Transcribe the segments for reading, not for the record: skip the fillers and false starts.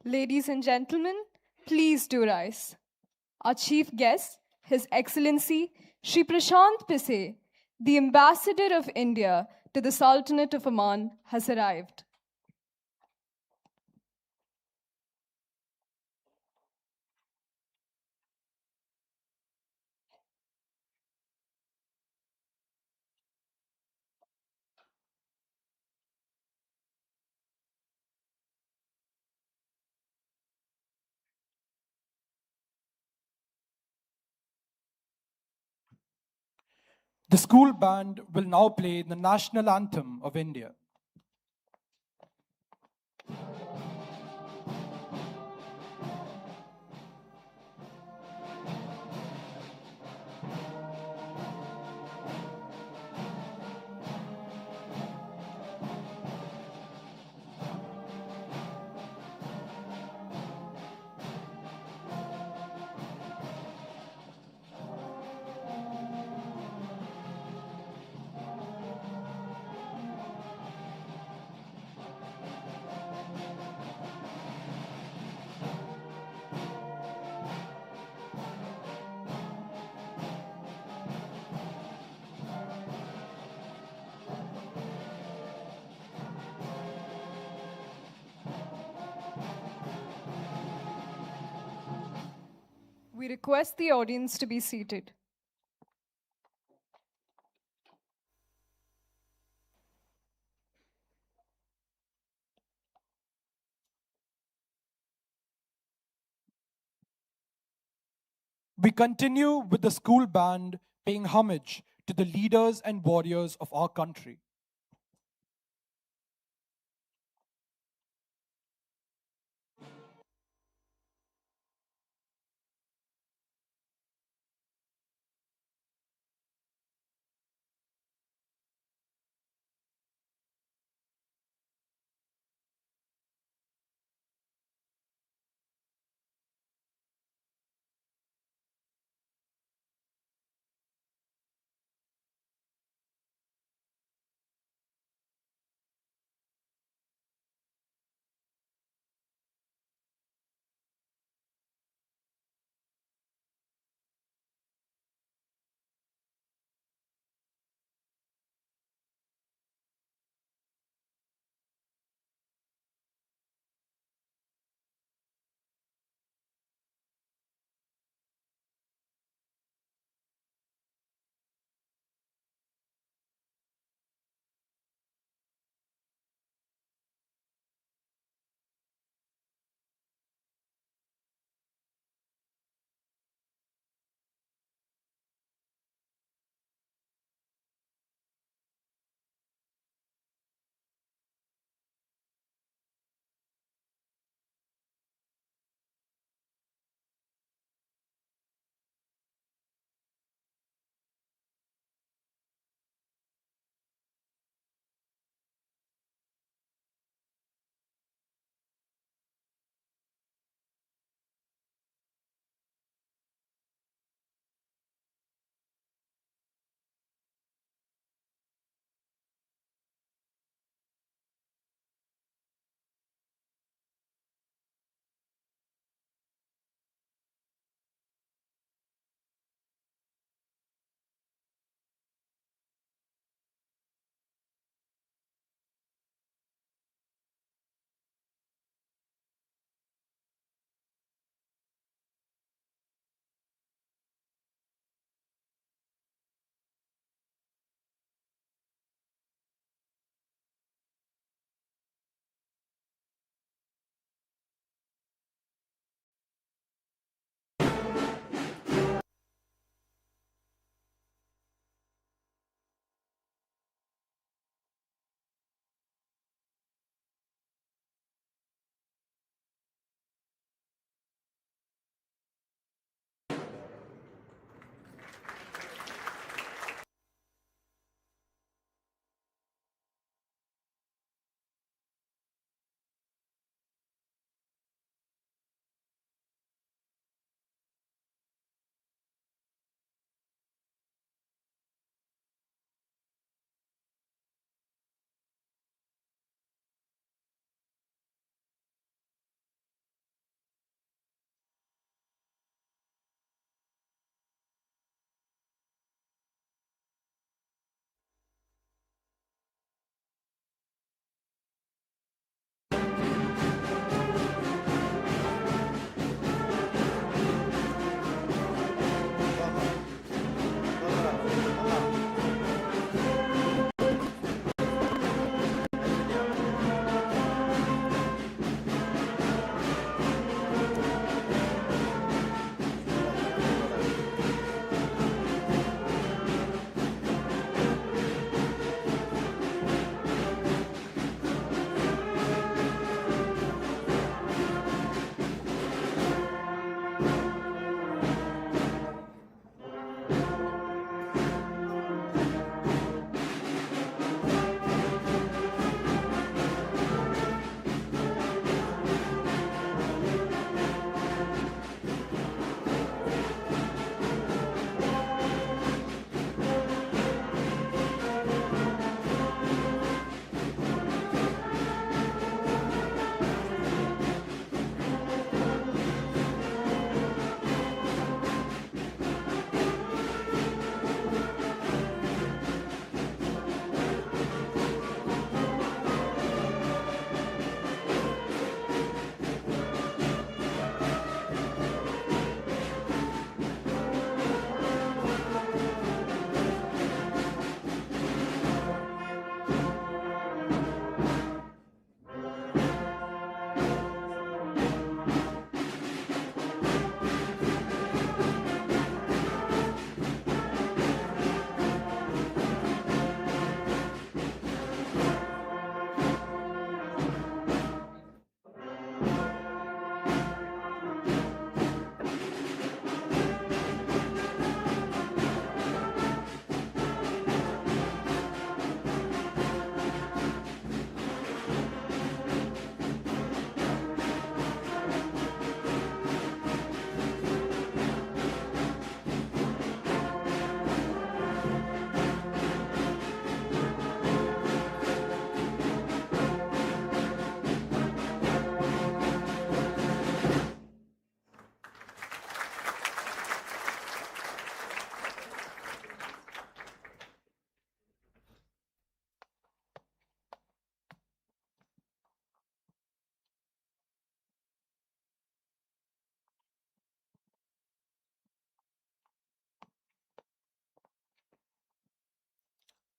Ladies and gentlemen, please do rise. Our chief guest, His Excellency Shri Prashant Pise, the Ambassador of India to the Sultanate of Oman, has arrived. The school band will now play the national anthem of India. We request the audience to be seated. We continue with the school band paying homage to the leaders and warriors of our country.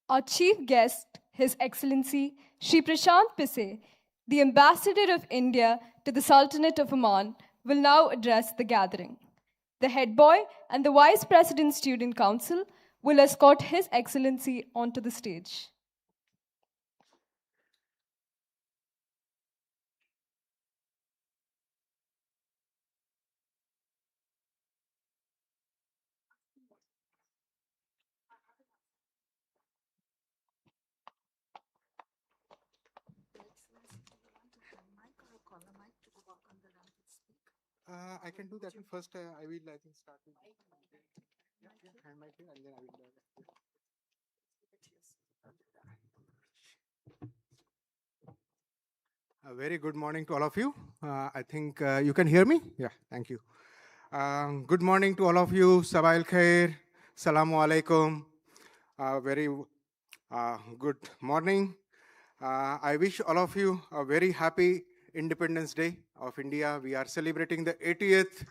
Our chief guest, His Excellency Shri Prashant Pise, the Ambassador of India to the Sultanate of Oman, will now address the gathering. The head boy and the Vice President Student Council will escort His Excellency onto the stage. I can do that. First, I will, I think, start with hand mic here, and then I will. A very good morning to all of you. I think you can hear me. Yeah, thank you. Good morning to all of you. Sabah al khair. Salamu alaikum. Very good morning. I wish all of you a very happy Independence Day of India. We are celebrating the 80th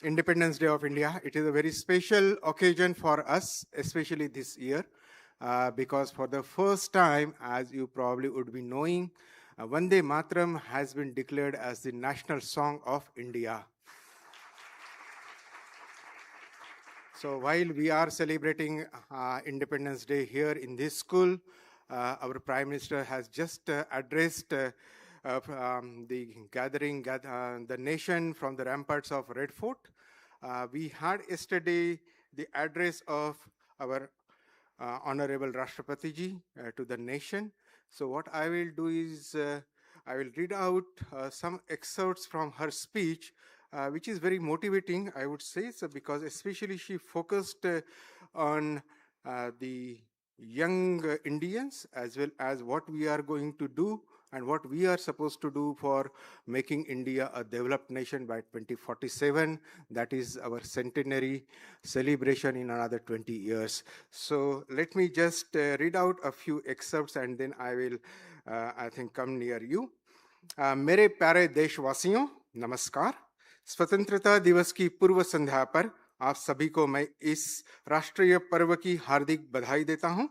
Independence Day of India. It is a very special occasion for us, especially this year, because for the first time, as you probably would be knowing, Vande Mataram has been declared as the national song of India. So while we are celebrating Independence Day here in this school, our Prime Minister has just addressed the gathering, the nation from the ramparts of Red Fort. We had yesterday the address of our Honorable Rashtrapati ji to the nation. So what I will do is I will read out some excerpts from her speech, which is very motivating, I would say, so because especially she focused on the young Indians as well as what we are going to do and what we are supposed to do for making India a developed nation by 2047. That is our centenary celebration in another 20 years. So let me just read out a few excerpts and then I will, I think, come near you. मेरे प्यारे देशवासियों, नमस्कार। स्वतंत्रता दिवस की पूर्व संध्या पर आप सभी को मैं इस राष्ट्रीय पर्व की हार्दिक बधाई देता हूं।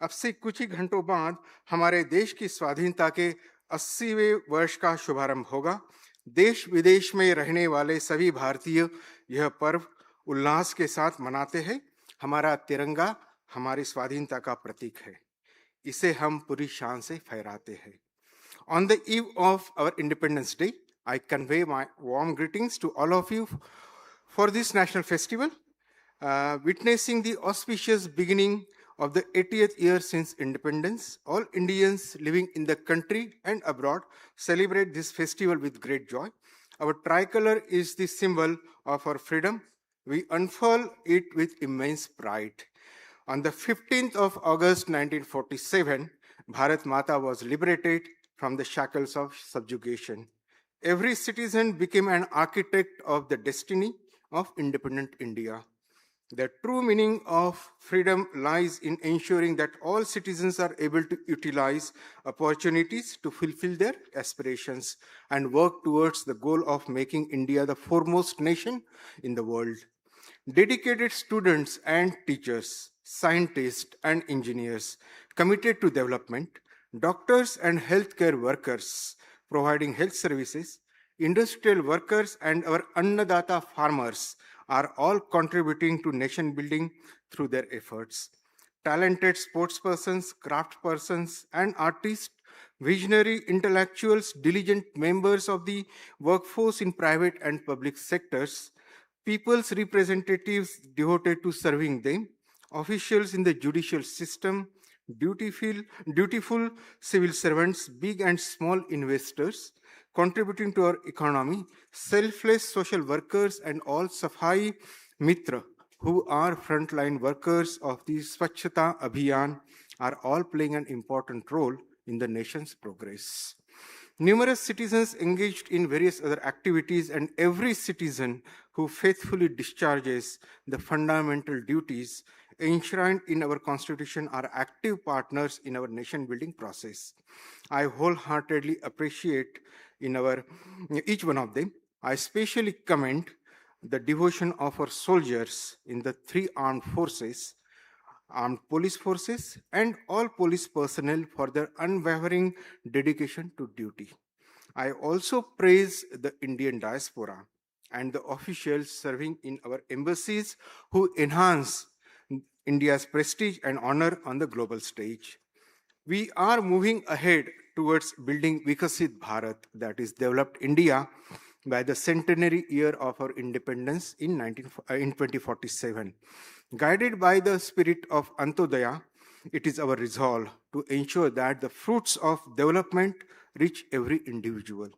अब से कुछ ही घंटों बाद हमारे देश की स्वाधीनता के 80वें वर्ष का शुभारंभ होगा। देश विदेश में रहने वाले सभी भारतीय यह पर्व उल्लास के साथ मनाते हैं। हमारा तिरंगा हमारी स्वाधीनता का प्रतीक है, इसे हम पूरी शान से फहराते हैं। On the eve of our Independence Day, I convey my warm greetings to all of you for this national festival, witnessing the auspicious beginning of the 80th year since independence. All Indians living in the country and abroad celebrate this festival with great joy. Our tricolor is the symbol of our freedom. We unfurl it with immense pride. On the 15th of August 1947, Bharat Mata was liberated from the shackles of subjugation. Every citizen became an architect of the destiny of independent India. The true meaning of freedom lies in ensuring that all citizens are able to utilize opportunities to fulfill their aspirations and work towards the goal of making India the foremost nation in the world. Dedicated students and teachers, scientists and engineers committed to development, doctors and healthcare workers providing health services, industrial workers and our Annadata farmers are all contributing to nation building through their efforts. Talented sportspersons, craftspersons and artists, visionary intellectuals, diligent members of the workforce in private and public sectors, people's representatives devoted to serving them, officials in the judicial system, dutiful civil servants, big and small investors, contributing to our economy, selfless social workers, and all Safai Mitra, who are frontline workers of the Swachhata Abhiyan, are all playing an important role in the nation's progress. Numerous citizens engaged in various other activities, and every citizen who faithfully discharges the fundamental duties enshrined in our Constitution are active partners in our nation-building process. I wholeheartedly appreciate each one of them. I especially commend the devotion of our soldiers in the three armed forces, armed police forces, and all police personnel for their unwavering dedication to duty. I also praise the Indian diaspora and the officials serving in our embassies who enhance India's prestige and honor on the global stage. We are moving ahead towards building Vikasit Bharat, that is, developed India, by the centenary year of our independence in 2047. Guided by the spirit of Antodaya, it is our resolve to ensure that the fruits of development reach every individual.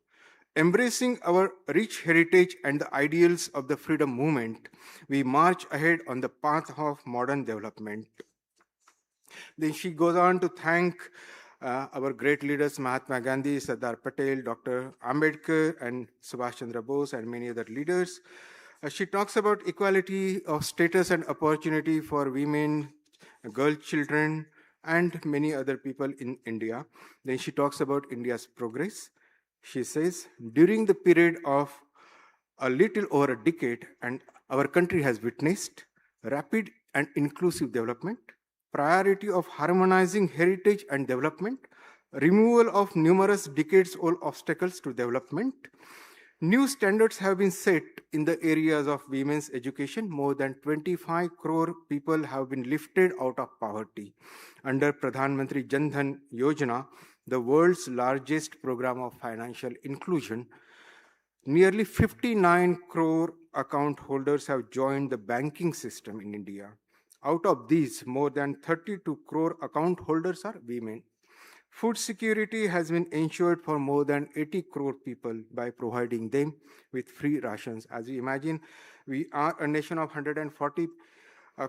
Embracing our rich heritage and the ideals of the freedom movement, we march ahead on the path of modern development. Then she goes on to thank our great leaders, Mahatma Gandhi, Sardar Patel, Dr. Ambedkar, and Subhash Chandra Bose, and many other leaders. She talks about equality of status and opportunity for women, girl children, and many other people in India. Then she talks about India's progress. She says, during the period of a little over a decade, and our country has witnessed rapid and inclusive development, priority of harmonizing heritage and development, removal of numerous decades-old obstacles to development. New standards have been set in the areas of women's education. More than 25 crore people have been lifted out of poverty. Under Pradhan Mantri Jan Dhan Yojana, the world's largest program of financial inclusion, nearly 59 crore account holders have joined the banking system in India. Out of these, more than 32 crore account holders are women. Food security has been ensured for more than 80 crore people by providing them with free rations. As you imagine, we are a nation of 140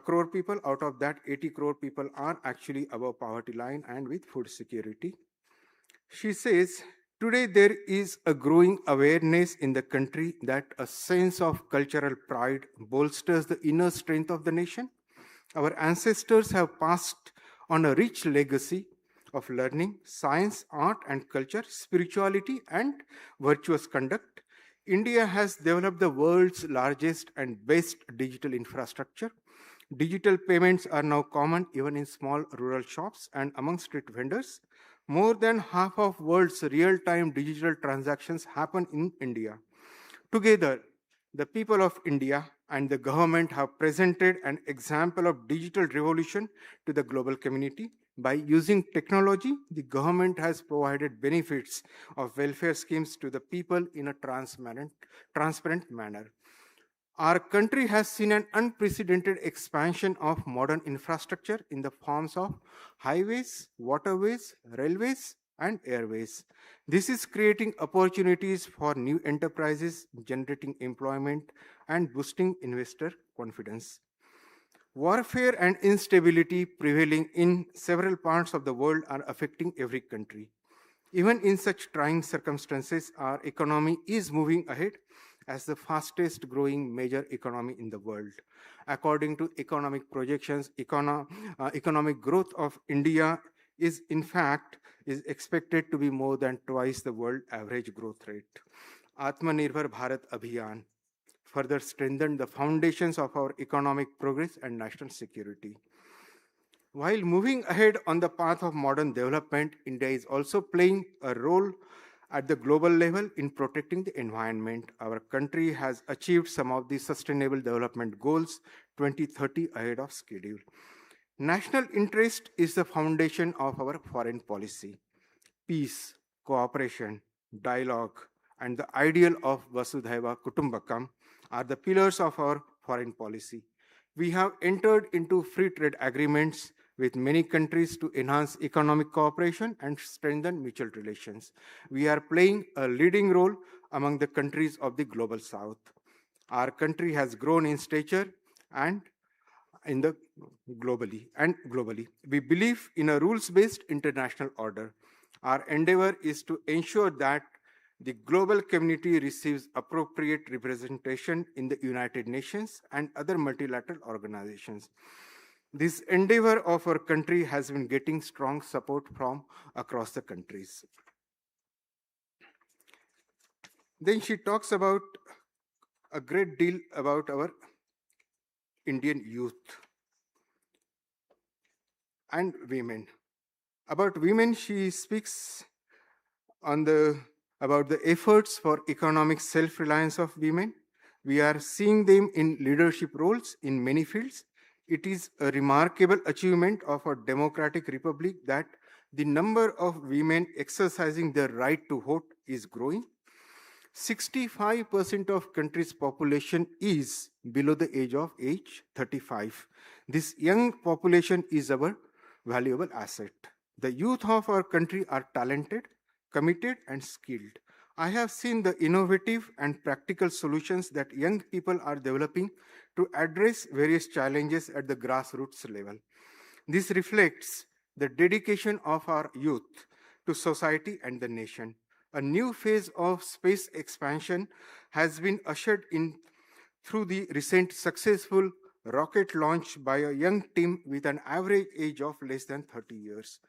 crore people. Out of that, 80 crore people are actually above poverty line and with food security. She says, today there is a growing awareness in the country that a sense of cultural pride bolsters the inner strength of the nation. Our ancestors have passed on a rich legacy of learning, science, art, and culture, spirituality, and virtuous conduct. India has developed the world's largest and best digital infrastructure. Digital payments are now common even in small rural shops and among street vendors. More than half of world's real-time digital transactions happen in India. Together, the people of India and the government have presented an example of digital revolution to the global community. By using technology, the government has provided benefits of welfare schemes to the people in a transparent manner. Our country has seen an unprecedented expansion of modern infrastructure in the forms of highways, waterways, railways, and airways. This is creating opportunities for new enterprises, generating employment, and boosting investor confidence. Warfare and instability prevailing in several parts of the world are affecting every country. Even in such trying circumstances, our economy is moving ahead as the fastest growing major economy in the world. According to economic projections, economic growth of India is in fact is expected to be more than twice the world average growth rate. Atmanirbhar Bharat Abhiyan further strengthened the foundations of our economic progress and national security. While moving ahead on the path of modern development, India is also playing a role at the global level in protecting the environment. Our country has achieved some of the Sustainable Development Goals 2030 ahead of schedule. National interest is the foundation of our foreign policy. Peace, cooperation, dialogue, and the ideal of Vasudhaiva Kutumbakam are the pillars of our foreign policy. We have entered into free trade agreements with many countries to enhance economic cooperation and strengthen mutual relations. We are playing a leading role among the countries of the global south. Our country has grown in stature and in the globally. We believe in a rules-based international order. Our endeavor is to ensure that the global community receives appropriate representation in the United Nations and other multilateral organizations. This endeavor of our country has been getting strong support from across the countries. Then she talks about a great deal about our Indian youth. and women. About women, she speaks on the about the efforts for economic self-reliance of women. We are seeing them in leadership roles in many fields. It is a remarkable achievement of a democratic republic that the number of women exercising their right to vote is growing. 65% of country's population is below the age 35. This young population is our valuable asset. The youth of our country are talented, committed, and skilled. I have seen the innovative and practical solutions that young people are developing to address various challenges at the grassroots level. This reflects the dedication of our youth to society and the nation. A new phase of space expansion has been ushered in through the recent successful rocket launch by a young team with an average age of less than 30 years.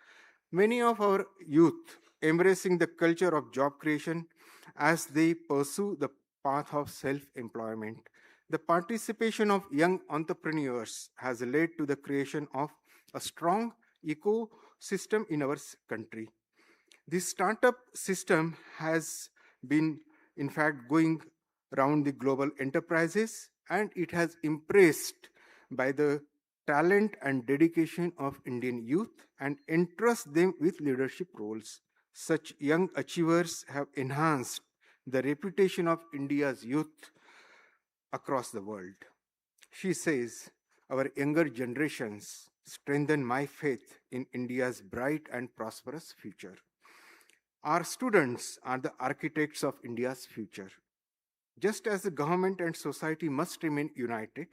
Many of our youth embracing the culture of job creation as they pursue the path of self-employment. The participation of young entrepreneurs has led to the creation of a strong ecosystem in our country. This startup system has been, in fact, going around the global enterprises, and it has impressed by the talent and dedication of Indian youth and entrust them with leadership roles. Such young achievers have enhanced the reputation of India's youth across the world. She says, our younger generations strengthen my faith in India's bright and prosperous future. Our students are the architects of India's future. Just as the government and society must remain united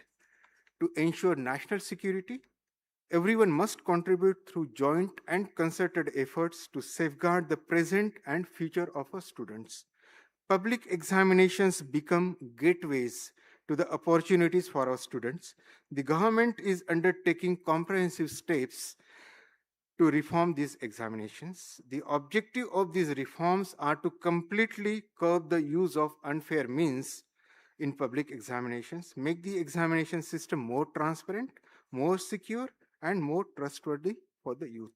to ensure national security, everyone must contribute through joint and concerted efforts to safeguard the present and future of our students. Public examinations become gateways to the opportunities for our students. The government is undertaking comprehensive steps to reform these examinations. The objective of these reforms are to completely curb the use of unfair means in public examinations, make the examination system more transparent, more secure, and more trustworthy for the youth.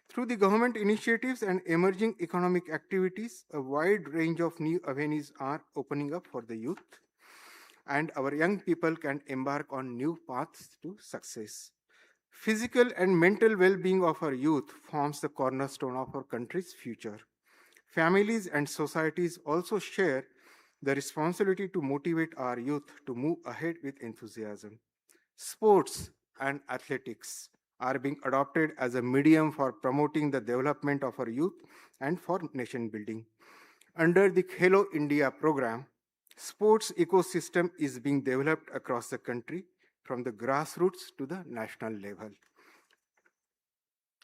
Through the government initiatives and emerging economic activities, a wide range of new avenues are opening up for the youth, and our young people can embark on new paths to success. Physical and mental well-being of our youth forms the cornerstone of our country's future. Families and societies also share the responsibility to motivate our youth to move ahead with enthusiasm. Sports and athletics are being adopted as a medium for promoting the development of our youth and for nation building. Under the Hello India program, sports ecosystem is being developed across the country from the grassroots to the national level.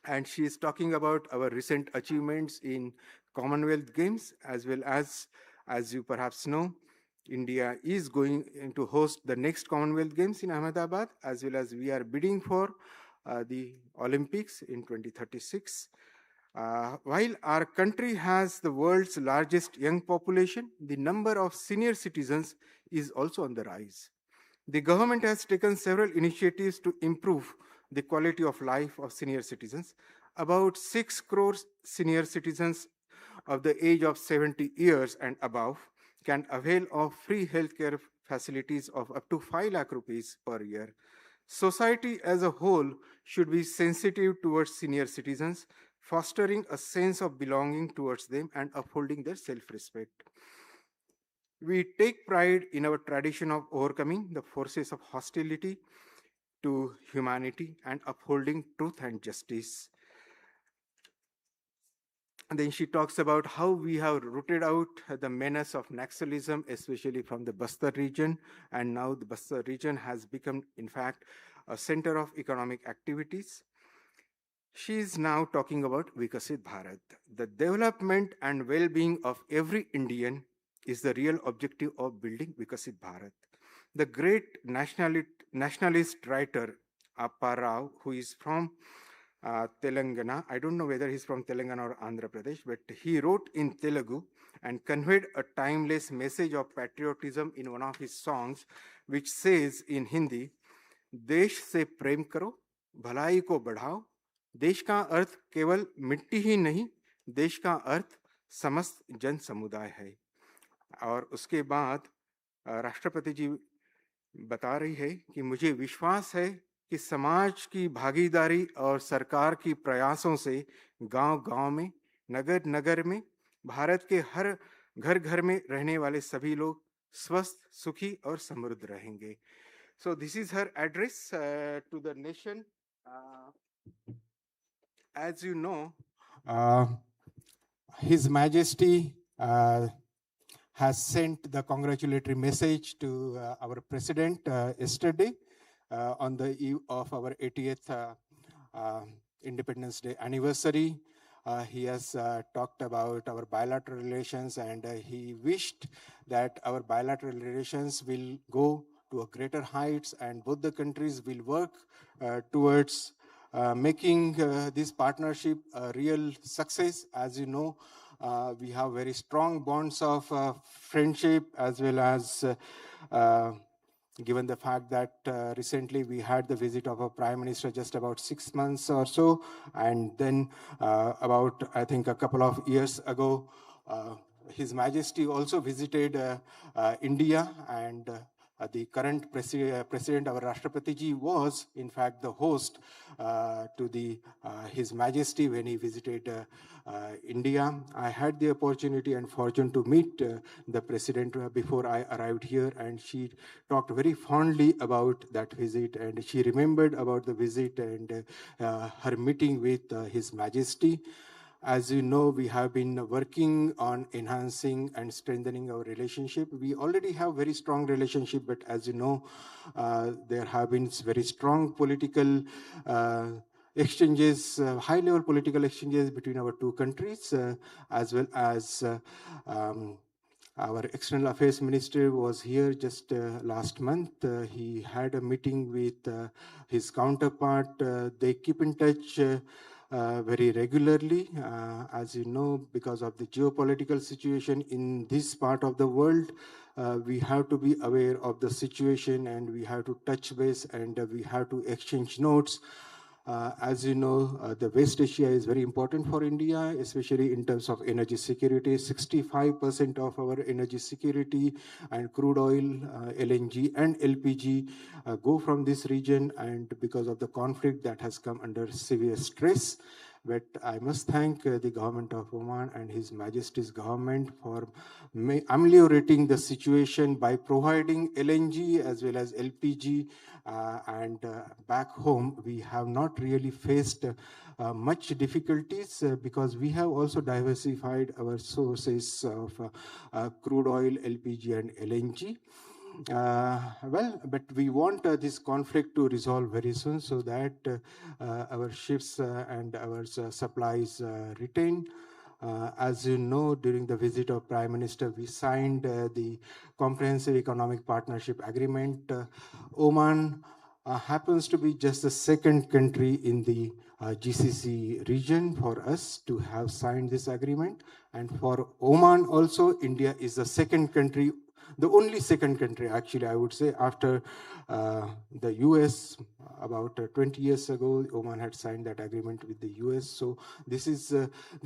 And she is talking about our recent achievements in Commonwealth Games, as well as you perhaps know, India is going to host the next Commonwealth Games in Ahmedabad, as well as we are bidding for the Olympics in 2036. While our country has the world's largest young population, the number of senior citizens is also on the rise. The government has taken several initiatives to improve the quality of life of senior citizens. About 6 crore senior citizens of the age of 70 years and above can avail of free healthcare facilities of up to 5 lakh rupees per year. Society as a whole should be sensitive towards senior citizens, fostering a sense of belonging towards them and upholding their self-respect. We take pride in our tradition of overcoming the forces of hostility to humanity and upholding truth and justice. And then she talks about how we have rooted out the menace of Naxalism, especially from the Bastar region. And now the Bastar region has become, in fact, a center of economic activities. She is now talking about Vikasit Bharat. The development and well-being of every Indian is the real objective of building Vikasit Bharat. The great nationalist writer Appa Rao, who is from Telangana. I don't know whether he's from Telangana or Andhra Pradesh, but he wrote in Telugu and conveyed a timeless message of patriotism in one of his songs, which says in Hindi, Desh se prem karo, भलाई को बढ़ाओ। देश का अर्थ केवल मिट्टी ही नहीं, देश का अर्थ समस्त जन समुदाय है। और उसके बाद राष्ट्रपति जी बता रही है कि मुझे विश्वास है कि समाज की भागीदारी और सरकार की प्रयासों से गांव-गांव में, नगर-नगर में, भारत के हर घर-घर में रहने वाले सभी लोग स्वस्थ, सुखी और समृद्ध रहेंगे। So this is her address to the nation. As you know, His Majesty has sent the congratulatory message to our president yesterday on the eve of our 80th Independence Day anniversary. He has talked about our bilateral relations, and he wished that our bilateral relations will go to a greater heights, and both the countries will work towards making this partnership a real success. As you know, we have very strong bonds of friendship, as well as given the fact that recently we had the visit of a prime minister just about 6 months or so, and then about, I think, a couple of years ago, His Majesty also visited India, and the current president, our Rashtrapati ji, was in fact the host to His Majesty when he visited India. I had the opportunity and fortune to meet the president before I arrived here, and she talked very fondly about that visit, and she remembered about the visit and her meeting with His Majesty. As you know, we have been working on enhancing and strengthening our relationship. We already have very strong relationship, but as you know, there have been very strong political exchanges, high-level political exchanges between our two countries, as well as our External Affairs Minister was here just last month. He had a meeting with his counterpart. They keep in touch very regularly. As you know, because of the geopolitical situation in this part of the world, we have to be aware of the situation, and we have to touch base, and we have to exchange notes. As you know, the West Asia is very important for India, especially in terms of energy security. 65% of our energy security and crude oil, LNG and LPG go from this region, and because of the conflict that has come under severe stress. But I must thank the government of Oman and His Majesty's government for ameliorating the situation by providing LNG as well as LPG. And back home, we have not really faced much difficulties because we have also diversified our sources of crude oil, LPG, and LNG. But we want this conflict to resolve very soon so that our ships and our supplies retain. As you know, during the visit of Prime Minister, we signed the Comprehensive Economic Partnership Agreement. Oman happens to be just the second country in the GCC region for us to have signed this agreement. And for Oman also, India is the second country, the only second country, actually, I would say, after the US. About 20 years ago, Oman had signed that agreement with the US. So this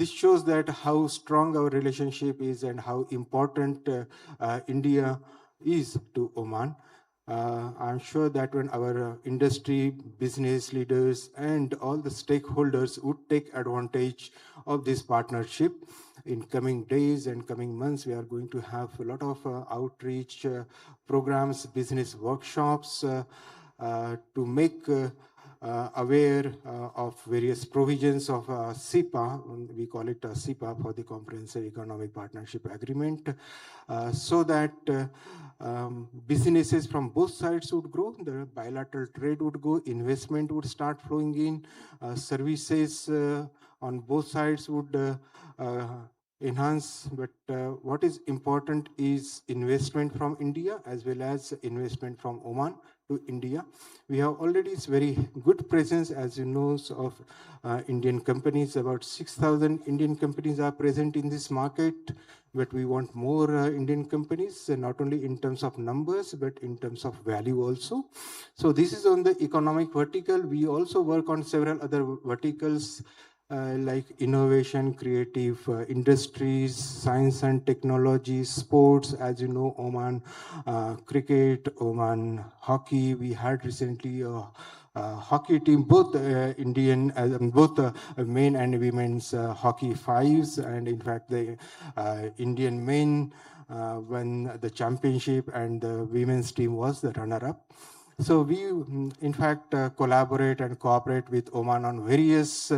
shows that how strong our relationship is and how important India is to Oman. I'm sure that when our industry, business leaders, and all the stakeholders would take advantage of this partnership in coming days and coming months, we are going to have a lot of outreach programs, business workshops to make aware of various provisions of SIPA. We call it SIPA for the Comprehensive Economic Partnership Agreement, so that businesses from both sides would grow, the bilateral trade would go, investment would start flowing in, services on both sides would enhance. But what is important is investment from India as well as investment from Oman to India. We have already very good presence, as you know, of Indian companies. About 6,000 Indian companies are present in this market, but we want more Indian companies, not only in terms of numbers, but in terms of value also. So this is on the economic vertical. We also work on several other verticals, like innovation, creative industries, science and technology, sports, as you know, Oman cricket, Oman hockey. We had recently a hockey team, both Indian, both men and women's hockey fives, and in fact the Indian men won the championship, and the women's team was the runner-up. So we, in fact, collaborate and cooperate with Oman on various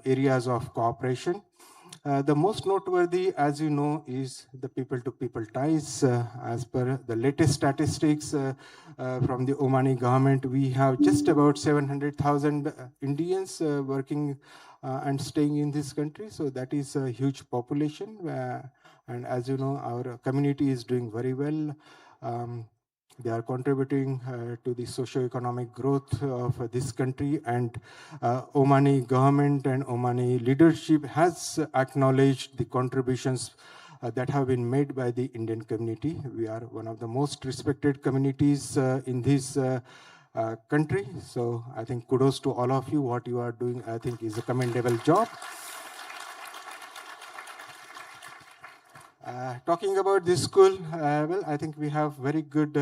areas of cooperation. The most noteworthy, as you know, is the people-to-people ties. As per the latest statistics from the Omani government, we have just about 700,000 Indians working and staying in this country. So that is a huge population. And as you know, our community is doing very well. They are contributing to the socio-economic growth of this country, and Omani government and Omani leadership has acknowledged the contributions that have been made by the Indian community. We are one of the most respected communities in this country. So I think kudos to all of you. What you are doing, I think, is a commendable job. Talking about this school, well, I think we have very good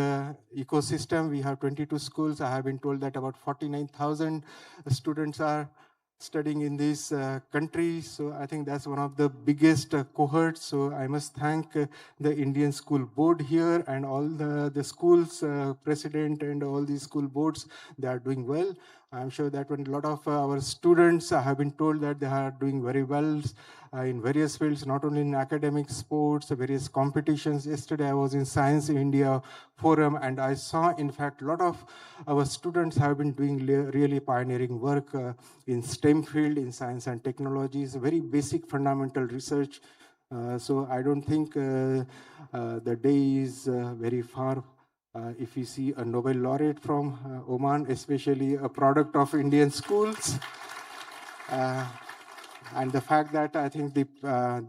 ecosystem. We have 22 schools. I have been told that about 49,000 students are studying in this country. So I think that's one of the biggest cohorts. So I must thank the Indian School Board here and all the schools, president and all these school boards. They are doing well. I'm sure that when a lot of our students have been told that they are doing very well in various fields, not only in academic, sports, various competitions. Yesterday I was in Science India Forum, and I saw, in fact, a lot of our students have been doing really pioneering work in STEM field, in science and technologies, very basic fundamental research. So I don't think the day is very far. If you see a Nobel laureate from Oman, especially a product of Indian schools, and the fact that I think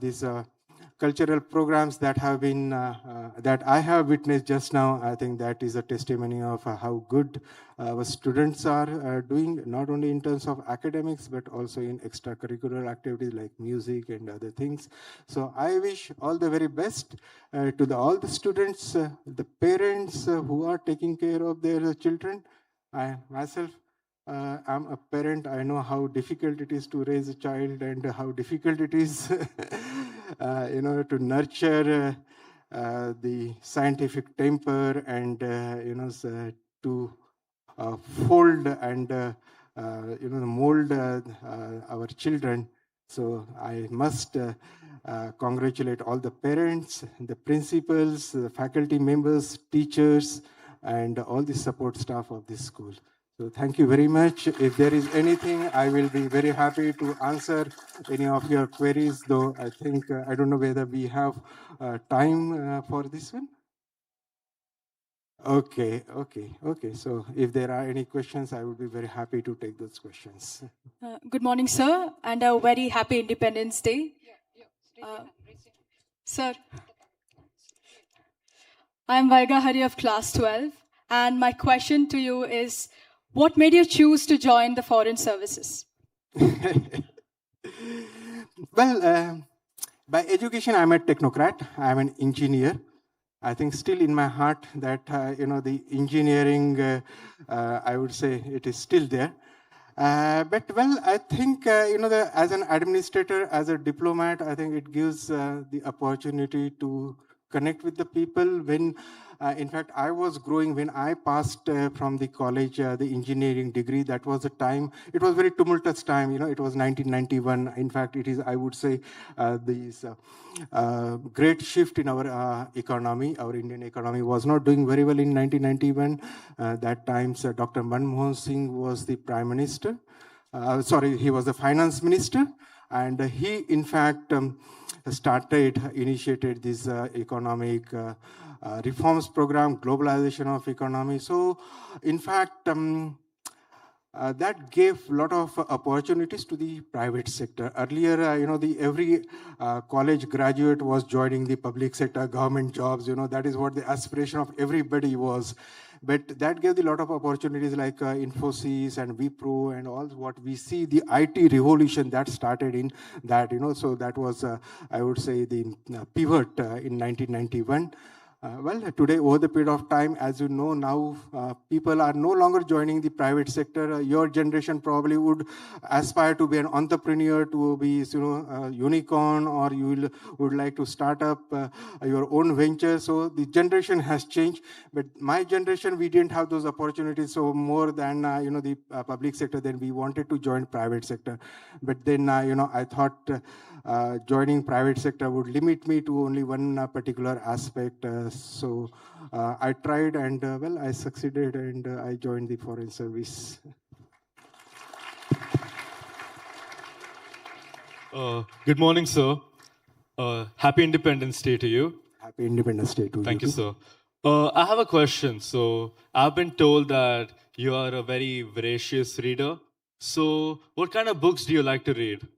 these cultural programs that have been that I have witnessed just now, I think that is a testimony of how good our students are doing, not only in terms of academics, but also in extracurricular activities like music and other things. So I wish all the very best to all the students, the parents who are taking care of their children. I myself, I'm a parent. I know how difficult it is to raise a child and how difficult it is, to nurture the scientific temper and, to fold and, mold our children. So I must congratulate all the parents, the principals, the faculty members, teachers, and all the support staff of this school. So thank you very much. If there is anything, I will be very happy to answer any of your queries, though I think, I don't know whether we have time for this one. Okay. So if there are any questions, I would be very happy to take those questions. Good morning, sir, and a very happy Independence Day. Sir, I am Varga Hari of class 12, and my question to you is, what made you choose to join the foreign services? Well, by education, I'm a technocrat. I'm an engineer. I think still in my heart that, the engineering, I would say it is still there. But well, I think, as an administrator, as a diplomat, I think it gives the opportunity to connect with the people. When, in fact, I was growing when I passed from the college, the engineering degree. That was a time, it was very tumultuous time, it was 1991. In fact, it is, I would say, this great shift in our economy. Our Indian economy was not doing very well in 1991. That time, Dr. Manmohan Singh was the prime minister. He was the finance minister. And he, in fact, initiated this economic reforms program, globalization of economy. So, in fact, that gave a lot of opportunities to the private sector. Earlier, every college graduate was joining the public sector, government jobs. That is what the aspiration of everybody was. But that gave a lot of opportunities like Infosys and Wipro and all what we see, the IT revolution that started in that, so that was, I would say, the pivot in 1991. Well, today, over the period of time, as you know, now people are no longer joining the private sector. Your generation probably would aspire to be an entrepreneur, to be, a unicorn, or you would like to start up your own venture. So the generation has changed. But my generation, we didn't have those opportunities. So more than the public sector, then we wanted to join private sector. But then I thought. Joining private sector would limit me to only one particular aspect. So I tried and well, I succeeded and I joined the foreign service. Good morning, sir. Happy Independence Day to you. Happy Independence Day to you. Thank you, sir. I have a question. So I've been told that you are a very voracious reader. So what kind of books do you like to read?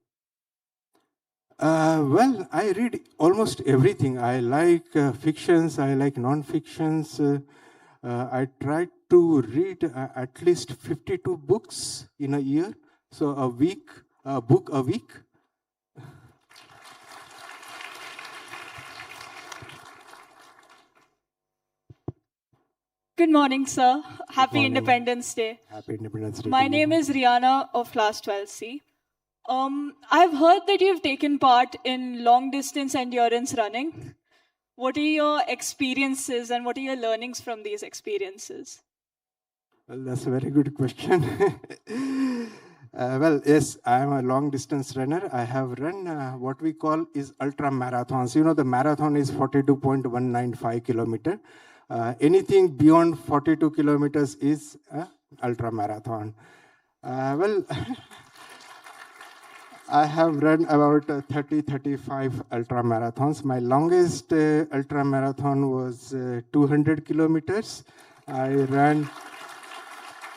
Well, I read almost everything. I like fictions, I like non-fictions. I try to read at least 52 books in a year. So a book a week. Good morning, sir. Happy morning. Independence Day. Happy Independence Day. My name is Rihanna of Class 12C. I've heard that you've taken part in long-distance endurance running. What are your experiences and what are your learnings from these experiences? Well, that's a very good question. Well, yes, I am a long-distance runner. I have run what we call is ultra marathons. The marathon is 42.195 kilometers. Anything beyond 42 kilometers is ultra marathon. Well. I have run about 35 ultra marathons. My longest ultra marathon was 200 kilometers. I ran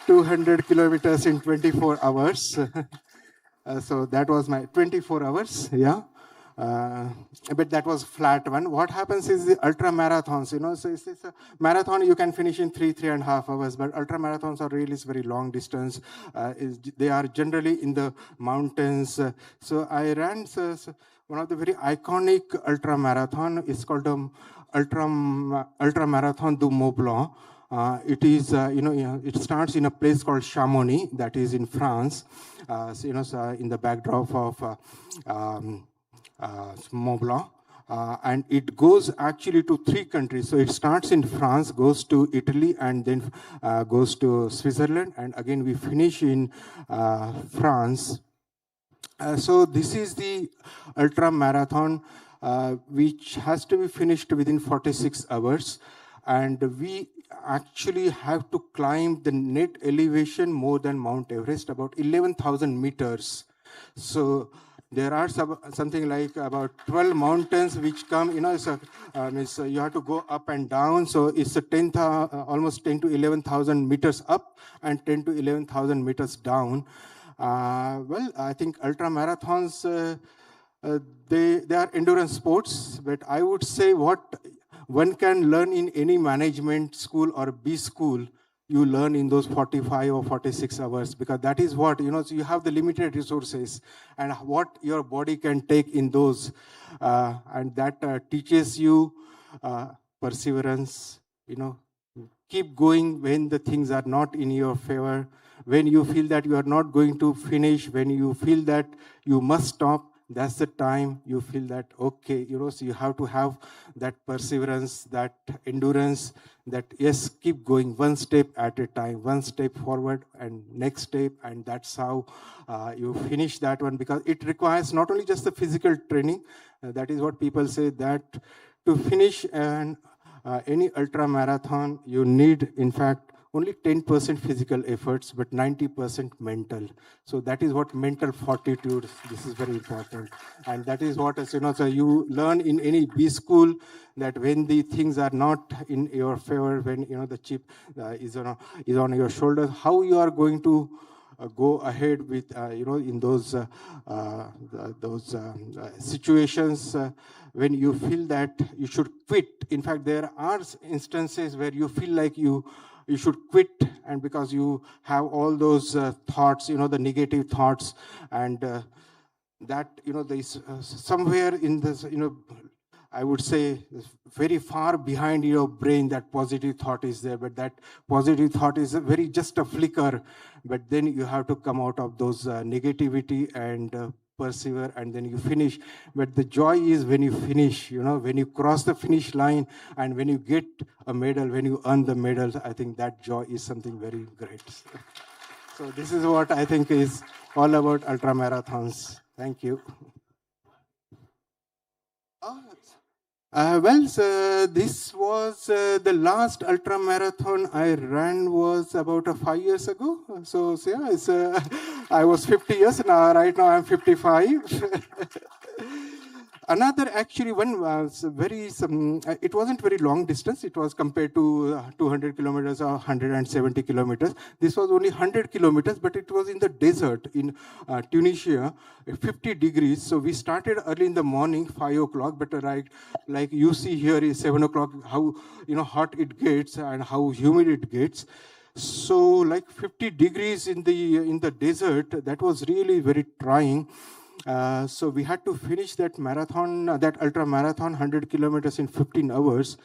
200 kilometers in 24 hours. So that was my 24 hours, yeah. But that was flat one. What happens is the ultra marathons, so it's a marathon you can finish in 3.5 hours, but ultra marathons are really very long distance. They are generally in the mountains. So I ran one of the very iconic ultra marathon. It's called ultra marathon du Mont Blanc. It is, it starts in a place called Chamonix, that is in France. So, in the backdrop of Mont Blanc, and it goes actually to 3 countries. So it starts in France, goes to Italy, and then goes to Switzerland, and again we finish in France. So this is the ultra marathon, which has to be finished within 46 hours, and we actually have to climb the net elevation more than Mount Everest, about 11,000 meters. So there are something like about 12 mountains which come, you have to go up and down. So it's almost 10 to 11,000 meters up and 10 to 11,000 meters down. Well, I think ultra marathons, they are endurance sports, but I would say what one can learn in any management school or B school, you learn in those 45 or 46 hours, because that is what, so you have the limited resources and what your body can take in those. And that teaches you perseverance, keep going when the things are not in your favor, when you feel that you are not going to finish, when you feel that you must stop. That's the time you feel that, okay, so you have to have that perseverance, that endurance, that yes, keep going one step at a time, one step forward and next step, and that's how you finish that one, because it requires not only just the physical training, that is what people say, that to finish any ultra marathon, you need, in fact, only 10% physical efforts, but 90% mental. So that is what mental fortitude, this is very important. And that is what, as you know, so you learn in any B school that when the things are not in your favor, when, you know, the chip is on your shoulders, how you are going to go ahead with, you know, in those situations when you feel that you should quit. In fact, there are instances where you feel like you should quit, and because you have all those thoughts, you know, the negative thoughts, and that, you know, there is somewhere in this, you know, I would say very far behind your brain, that positive thought is there, but that positive thought is very just a flicker. But then you have to come out of those negativity and persevere, and then you finish. But the joy is when you finish, you know, when you cross the finish line, and when you get a medal, when you earn the medals, I think that joy is something very great. So this is what I think is all about ultra marathons. Thank you. Well, sir, this was the last ultra marathon I ran was about 5 years ago. So yeah, it's, I was 50 years now. Right now I'm 55. Another actually one was very, it wasn't very long distance. It was compared to 200 kilometers or 170 kilometers. This was only 100 kilometers, but it was in the desert in Tunisia, 50 degrees. So we started early in the morning, 5 o'clock, but like you see here is 7 o'clock, how, you know, hot it gets and how humid it gets. So like 50 degrees in the desert, that was really very trying. So we had to finish that marathon, that ultra marathon, 100 kilometers in 15 hours.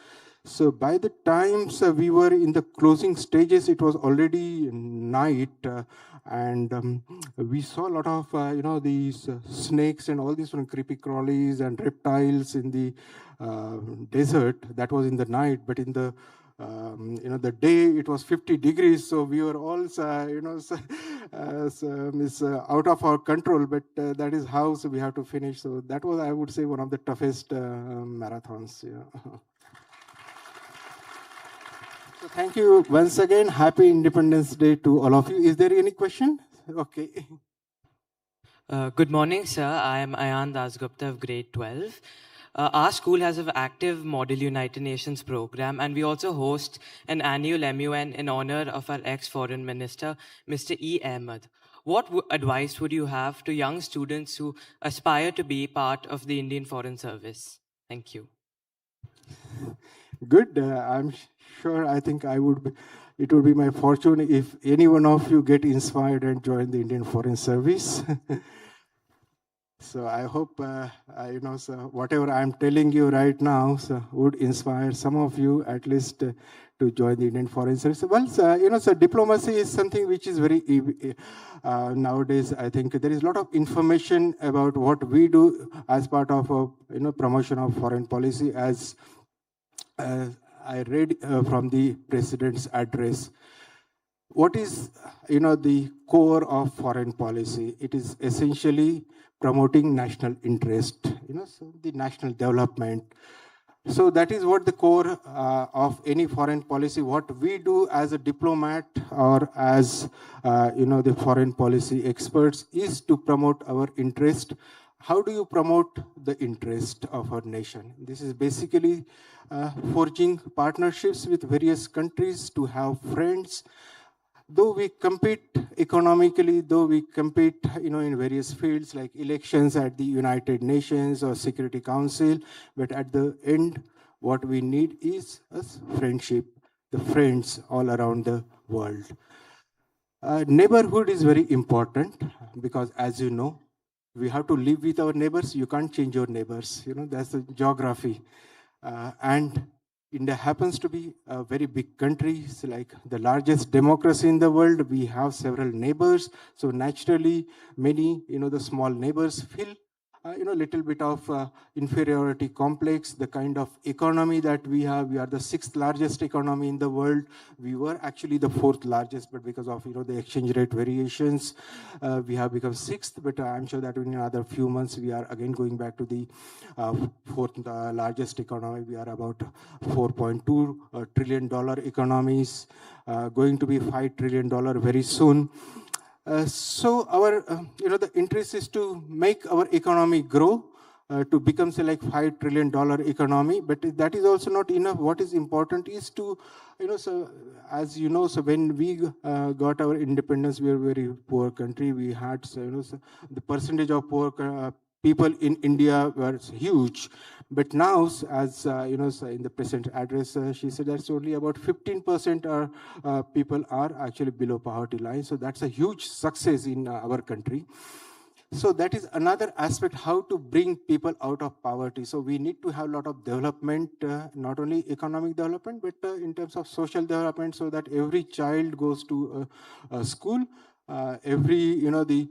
So by the time we were in the closing stages, it was already night, and we saw a lot of, you know, these snakes and all these creepy crawlies and reptiles in the desert. That was in the night, but in the you know, the day it was 50 degrees, so we were all, you know, out of our control, but that is how, so we have to finish. So that was, I would say, one of the toughest marathons. Yeah. So thank you once again. Happy Independence Day to all of you. Is there any question? Okay. Good morning, sir. I am Ayan Dasgupta of grade 12. Our school has an active Model United Nations program, and we also host an annual MUN in honor of our ex-foreign minister, Mr. E. Ahmed. What advice would you have to young students who aspire to be part of the Indian Foreign Service? Thank you. Good. I'm sure, I think it would be my fortune if any one of you get inspired and join the Indian Foreign Service. So I hope, you know, so whatever I'm telling you right now, so would inspire some of you at least to join the Indian Foreign Service. Well, you know, so diplomacy is something which is very, nowadays, I think there is a lot of information about what we do as part of, you know, promotion of foreign policy. As I read from the President's address, what is, you know, the core of foreign policy? It is essentially promoting national interest, you know, so the national development. So that is what the core of any foreign policy. What we do as a diplomat or as, you know, the foreign policy experts is to promote our interest. How do you promote the interest of our nation? This is basically forging partnerships with various countries to have friends. Though we compete economically, though we compete, you know, in various fields like elections at the United Nations or Security Council, but at the end, what we need is a friendship, the friends all around the world. Neighborhood is very important because, as you know, we have to live with our neighbors. You can't change your neighbors. You know, that's the geography. And India happens to be a very big country. It's like the largest democracy in the world. We have several neighbors. So naturally, many, you know, the small neighbors feel little bit of inferiority complex, the kind of economy that we have. We are the 6th largest economy in the world. We were actually the 4th largest, but because of the exchange rate variations, we have become 6th. But I'm sure that in another few months, we are again going back to the 4th largest economy. We are about $4.2 trillion economies, going to be $5 trillion very soon. So our, the interest is to make our economy grow, to become say like $5 trillion economy, but that is also not enough. What is important is to, so as you know, so when we got our independence, we were a very poor country. We had, so, the percentage of poor people in India was huge. But now, as so in the present address, she said that's only about 15% are people are actually below poverty line. So that's a huge success in our country. So that is another aspect, how to bring people out of poverty. So we need to have a lot of development, not only economic development, but in terms of social development, so that every child goes to a school. Every the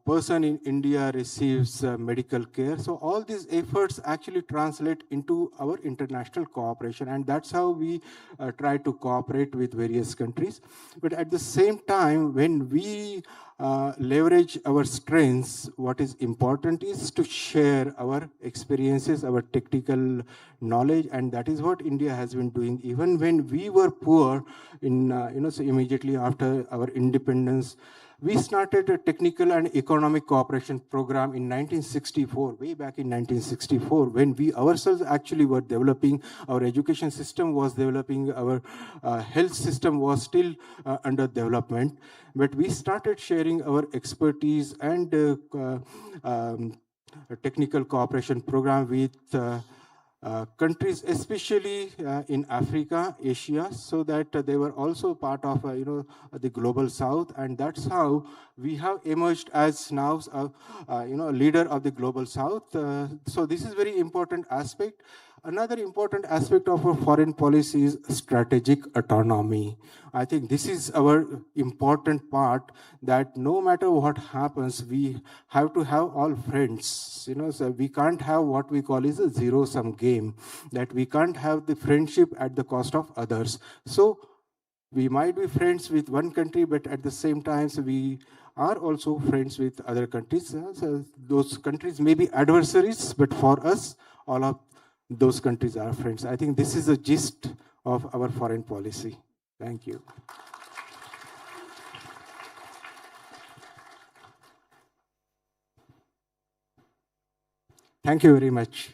person in India receives medical care. So all these efforts actually translate into our international cooperation, and that's how we try to cooperate with various countries. But at the same time, when we leverage our strengths, what is important is to share our experiences, our technical knowledge, and that is what India has been doing. Even when we were poor, in so immediately after our independence, we started a technical and economic cooperation program in 1964, way back in 1964, when we ourselves actually were developing, our education system was developing, our health system was still under development. But we started sharing our expertise and a technical cooperation program with countries, especially in Africa, Asia, so that they were also part of the global South, and that's how we have emerged as now a leader of the global South. So this is very important aspect. Another important aspect of our foreign policy is strategic autonomy. I think this is our important part, that no matter what happens, we have to have all friends. So we can't have what we call is a zero-sum game, that we can't have the friendship at the cost of others. So we might be friends with one country, but at the same time, so we are also friends with other countries. So those countries may be adversaries, but for us, all of those countries are friends. I think this is the gist of our foreign policy. Thank you. Thank you very much.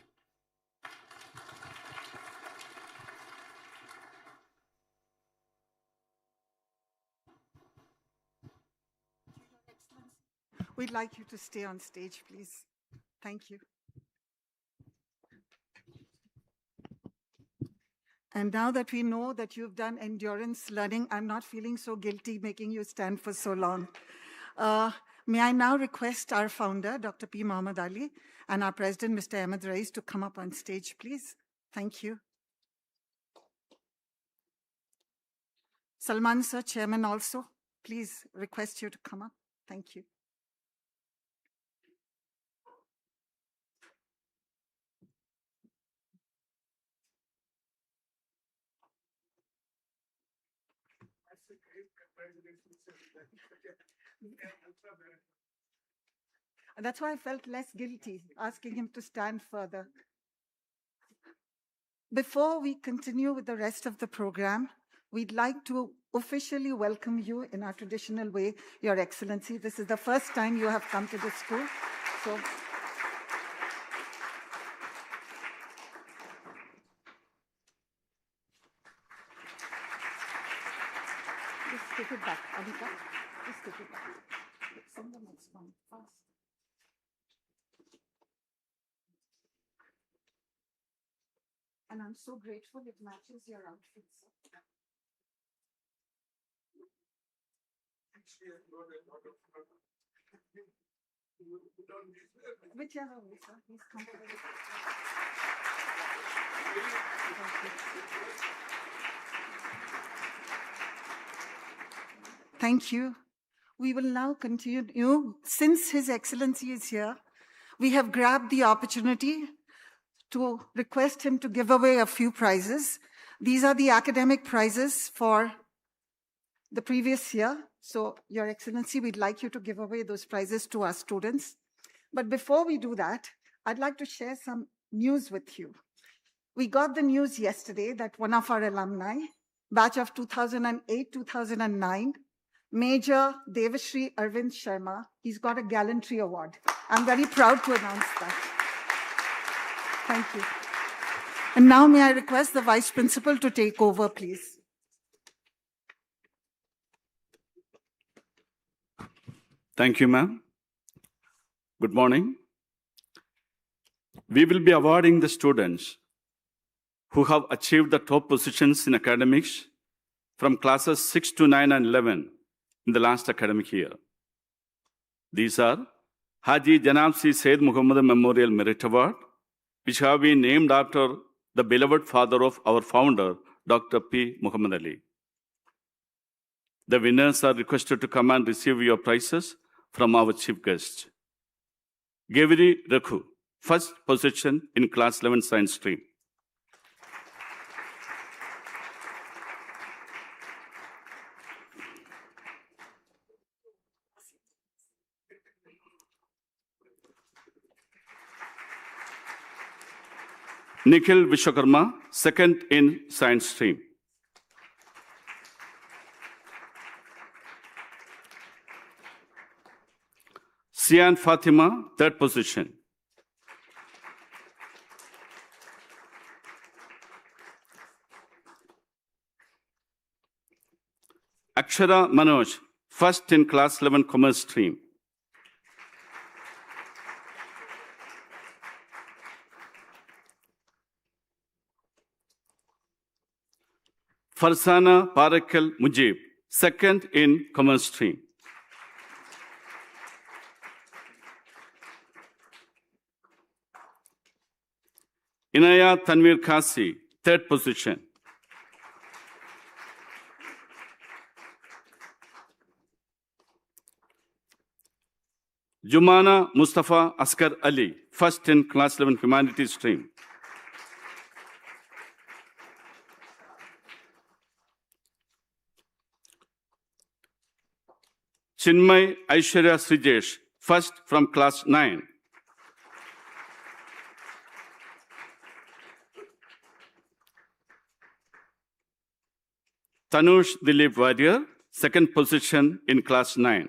We'd like you to stay on stage, please. Thank you. And now that we know that you've done endurance learning, I'm not feeling so guilty making you stand for so long. May I now request our founder, Dr. P. Muhammad Ali, and our president, Mr. Ahmed Rais, to come up on stage, please. Thank you. Salman sir, chairman also, please request you to come up. Thank you. That's why I felt less guilty asking him to stand further. Before we continue with the rest of the program, we'd like to officially welcome you in our traditional way, Your Excellency. This is the first time you have come to the school. So just take it back, Adhika. Just take it back. Send the next one fast. And I'm so grateful it matches your outfits. Whichever way, sir. He's comfortable. Thank you. We will now continue. Since His Excellency is here, we have grabbed the opportunity to request him to give away a few prizes. These are the academic prizes for the previous year. So, Your Excellency, we'd like you to give away those prizes to our students. But before we do that, I'd like to share some news with you. We got the news yesterday that one of our alumni, batch of 2008-2009, Major Devashri Arvind Sharma, he's got a gallantry award. I'm very proud to announce that. Thank you. And now may I request the Vice Principal to take over, please. Thank you, ma'am. Good morning. We will be awarding the students who have achieved the top positions in academics from classes 6 to 9 and 11 in the last academic year. These are Haji Janab C. Sayyid Muhammad Memorial Merit Award, which have been named after the beloved father of our founder, Dr. P. Muhammad Ali. The winners are requested to come and receive your prizes from our chief guest. Gevri Rakhu, first position in class 11 science stream. Nikhil Vishwakarma, second in science stream. Sian Fatima, third position. Akshara Manoj, first in class 11 commerce stream. Farsana Parakal Mujib, second in commerce stream. Inaya Tanvir Kasi, third position. Jumana Mustafa Askar Ali, first in class 11 humanities stream. Chinmay Aishwarya Srijesh, first from class 9. Tanush Dilip Warrior, second position in class 9.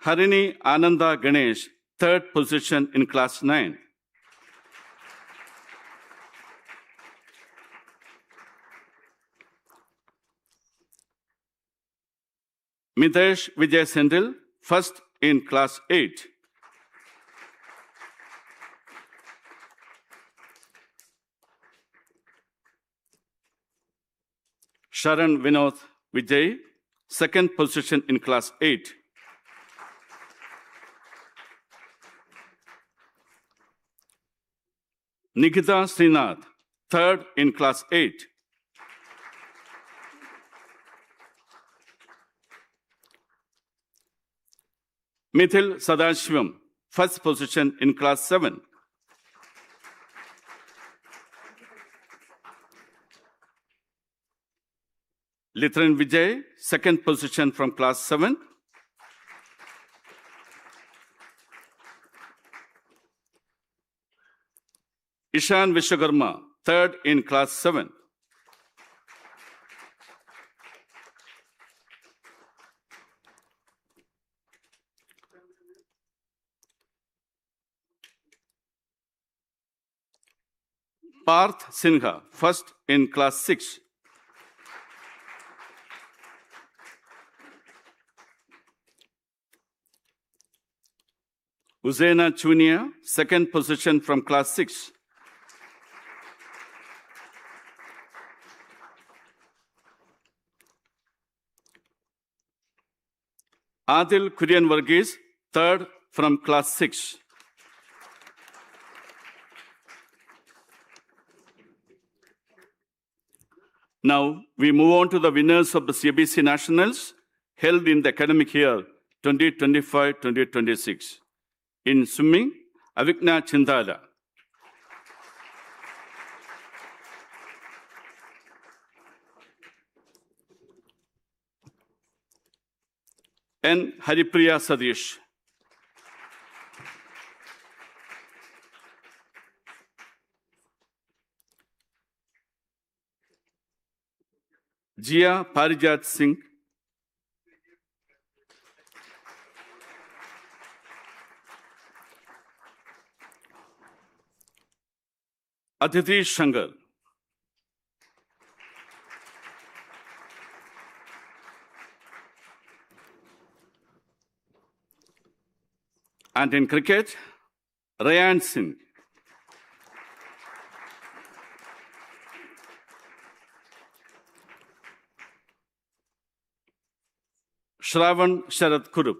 Harini Ananda Ganesh, third position in class 9. Mitesh Vijay Sendil, first in class 8. Sharan Vinod Vijay, second position in class 8. Nikita Srinath, third in class 8. Mithil Sadashivam, first position in class 7. Litran Vijay, second position from class 7. Ishan Vishwakarma, third in class 7. Parth Sinha, first in class 6. Uzaina Chunia, second position from class 6. Adil Kurian Varghese, third from class 6. Now, we move on to the winners of the CBC Nationals held in the academic year 2025-2026. In swimming, Avikna Chindala. N. Haripriya Sadish. Jia Parijat Singh. Aditi Shankar. And in cricket, Rayan Singh. Shravan Sharad Kurup.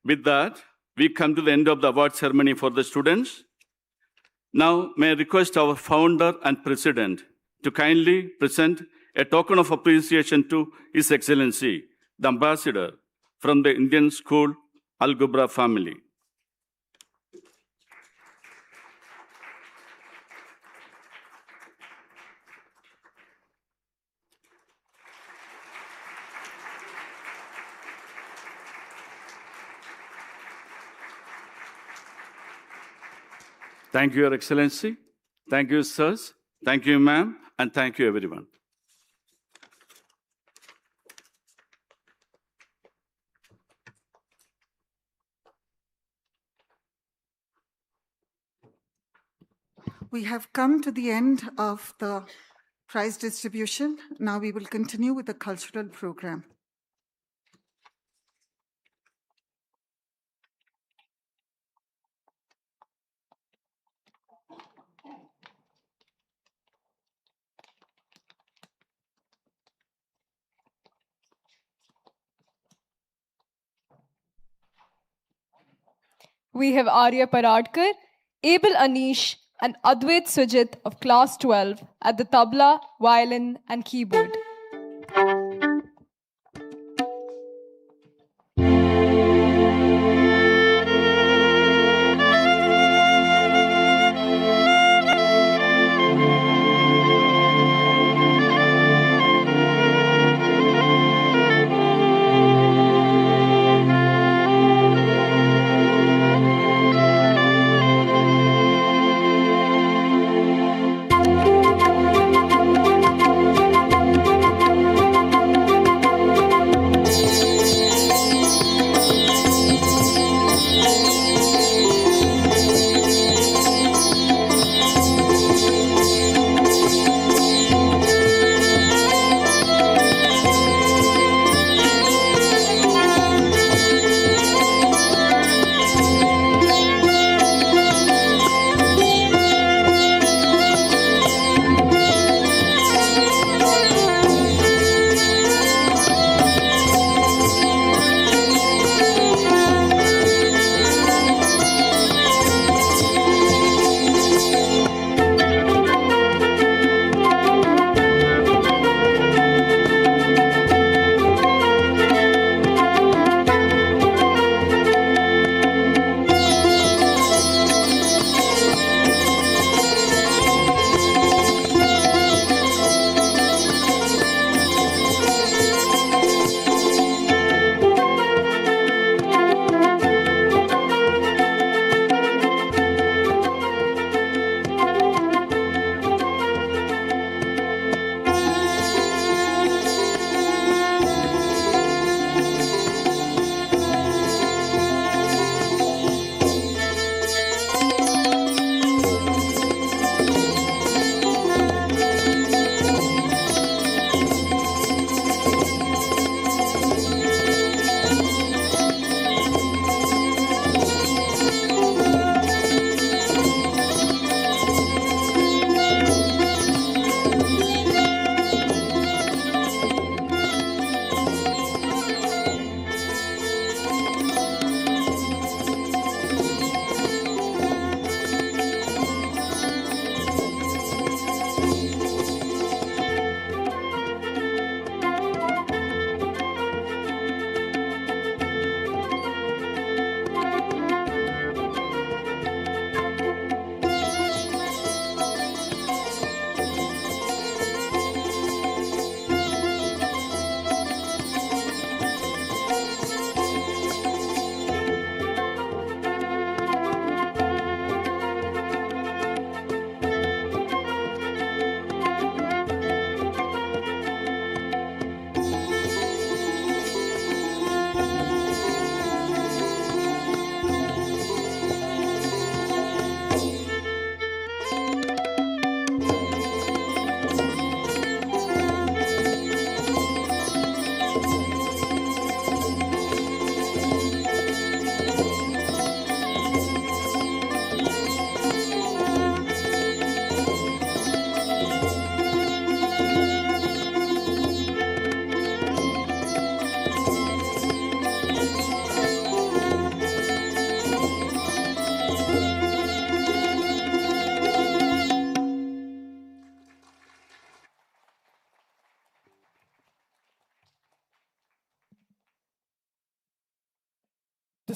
With that, we come to the end of the award ceremony for the students. Now, may I request our founder and president to kindly present a token of appreciation to His Excellency, the Ambassador from the Indian School Al Ghubra family. Thank you, Your Excellency. Thank you, sirs. Thank you, ma'am. And thank you, everyone. We have come to the end of the prize distribution. Now we will continue with the cultural program. We have Arya Paradkar, Abel Anish, and Advait Sujit of Class 12 at the tabla, violin, and keyboard.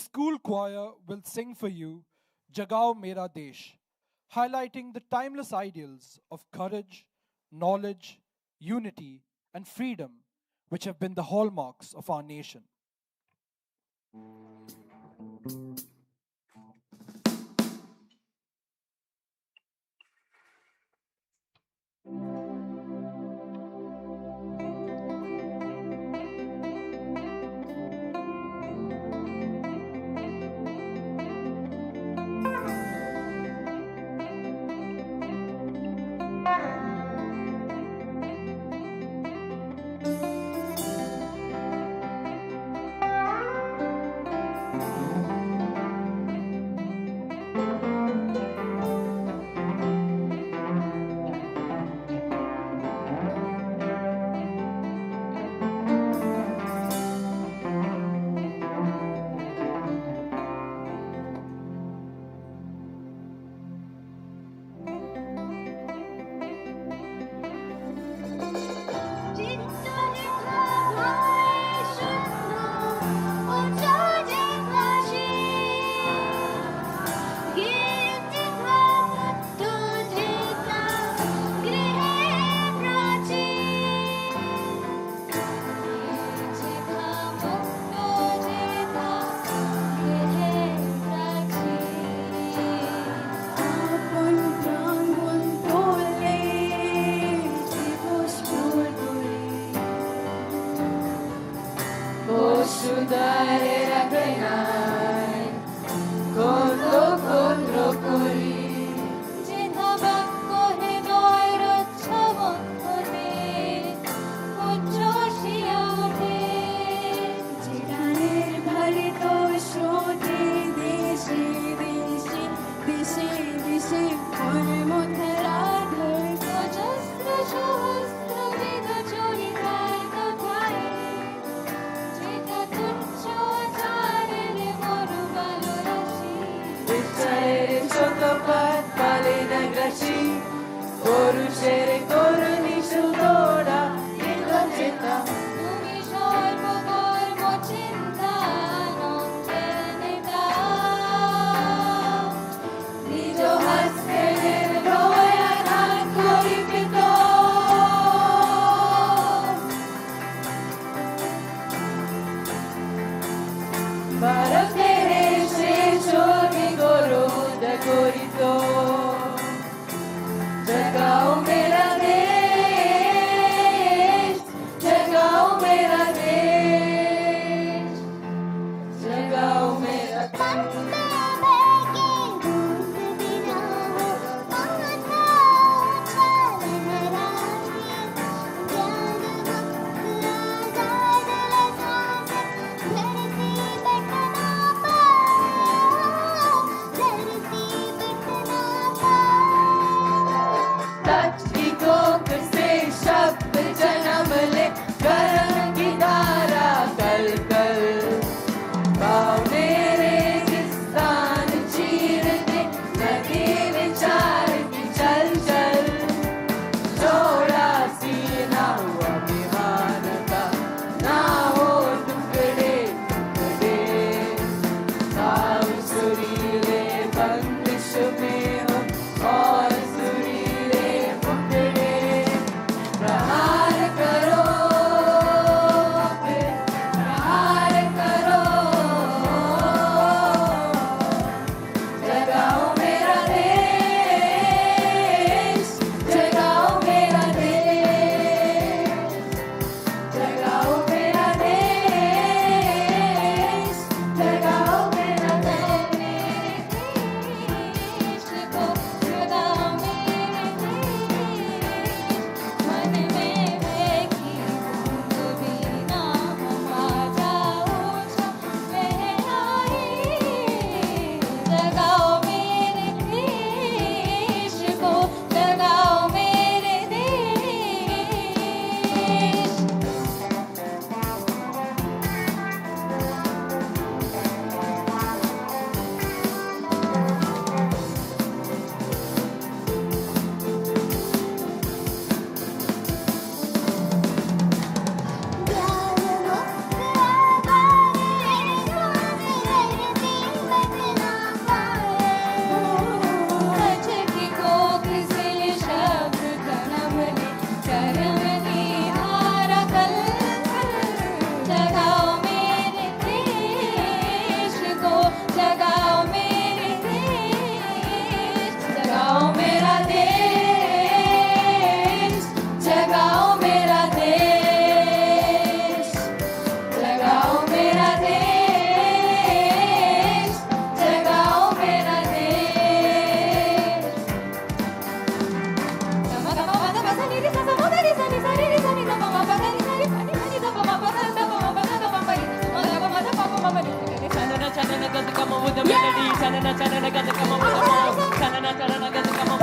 school choir will sing for you Jagao Mera Desh, highlighting the timeless ideals of courage, knowledge, unity, and freedom which have been the hallmarks of our nation.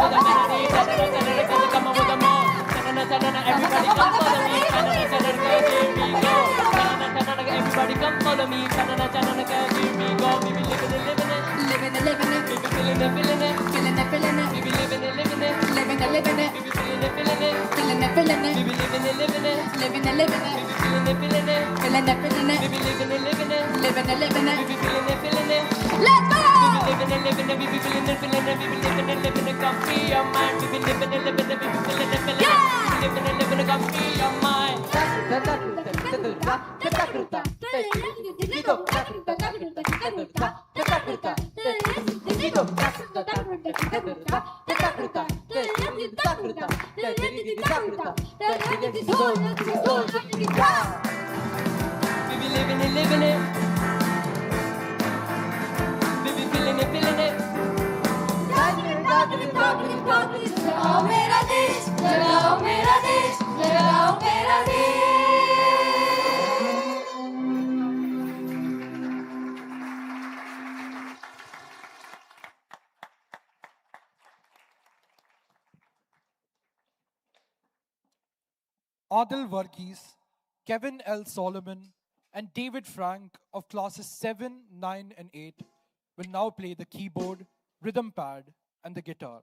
with the melody. Come on with the more. Everybody come follow me. Here we go. Everybody come follow me. Here we go. We be living it, living it. Living it, living it. We be feeling it, feeling it. Feeling it, feeling it. We be living it, living it. Living it, living it. We be feeling it, feeling it. Feeling it, feeling it. We be living it, living it. Living it, living it. We be feeling it, feeling it. Feeling it, feeling it. We be living it, living it. Living it, living it. We be feeling it, feeling it. Let's go! We be living it, living it. We be feeling it, feeling it. We be living it, living it. Come free your mind. We be living it, living it. We be feeling it, feeling it. We be living it, living it. Come free your mind. We be living it, living it. We be feeling it, feeling it. जगाओ मेरा देश, जगाओ मेरा देश, जगाओ मेरा देश। Adil Varghese, Kevin L. Solomon, and David Frank of classes 7, 9, and 8 will now play the keyboard, rhythm pad, and the guitar.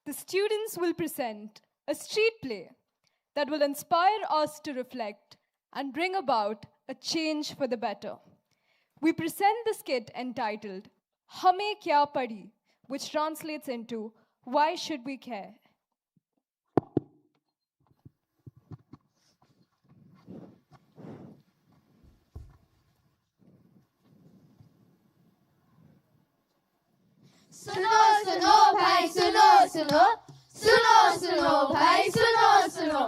The students will present a street play that will inspire us to reflect and bring about a change for the better. We present the skit entitled Hame Kya Padi, which translates into Why Should We Care? सुनो सुनो भाई सुनो सुनो सुनो सुनो भाई सुनो सुनो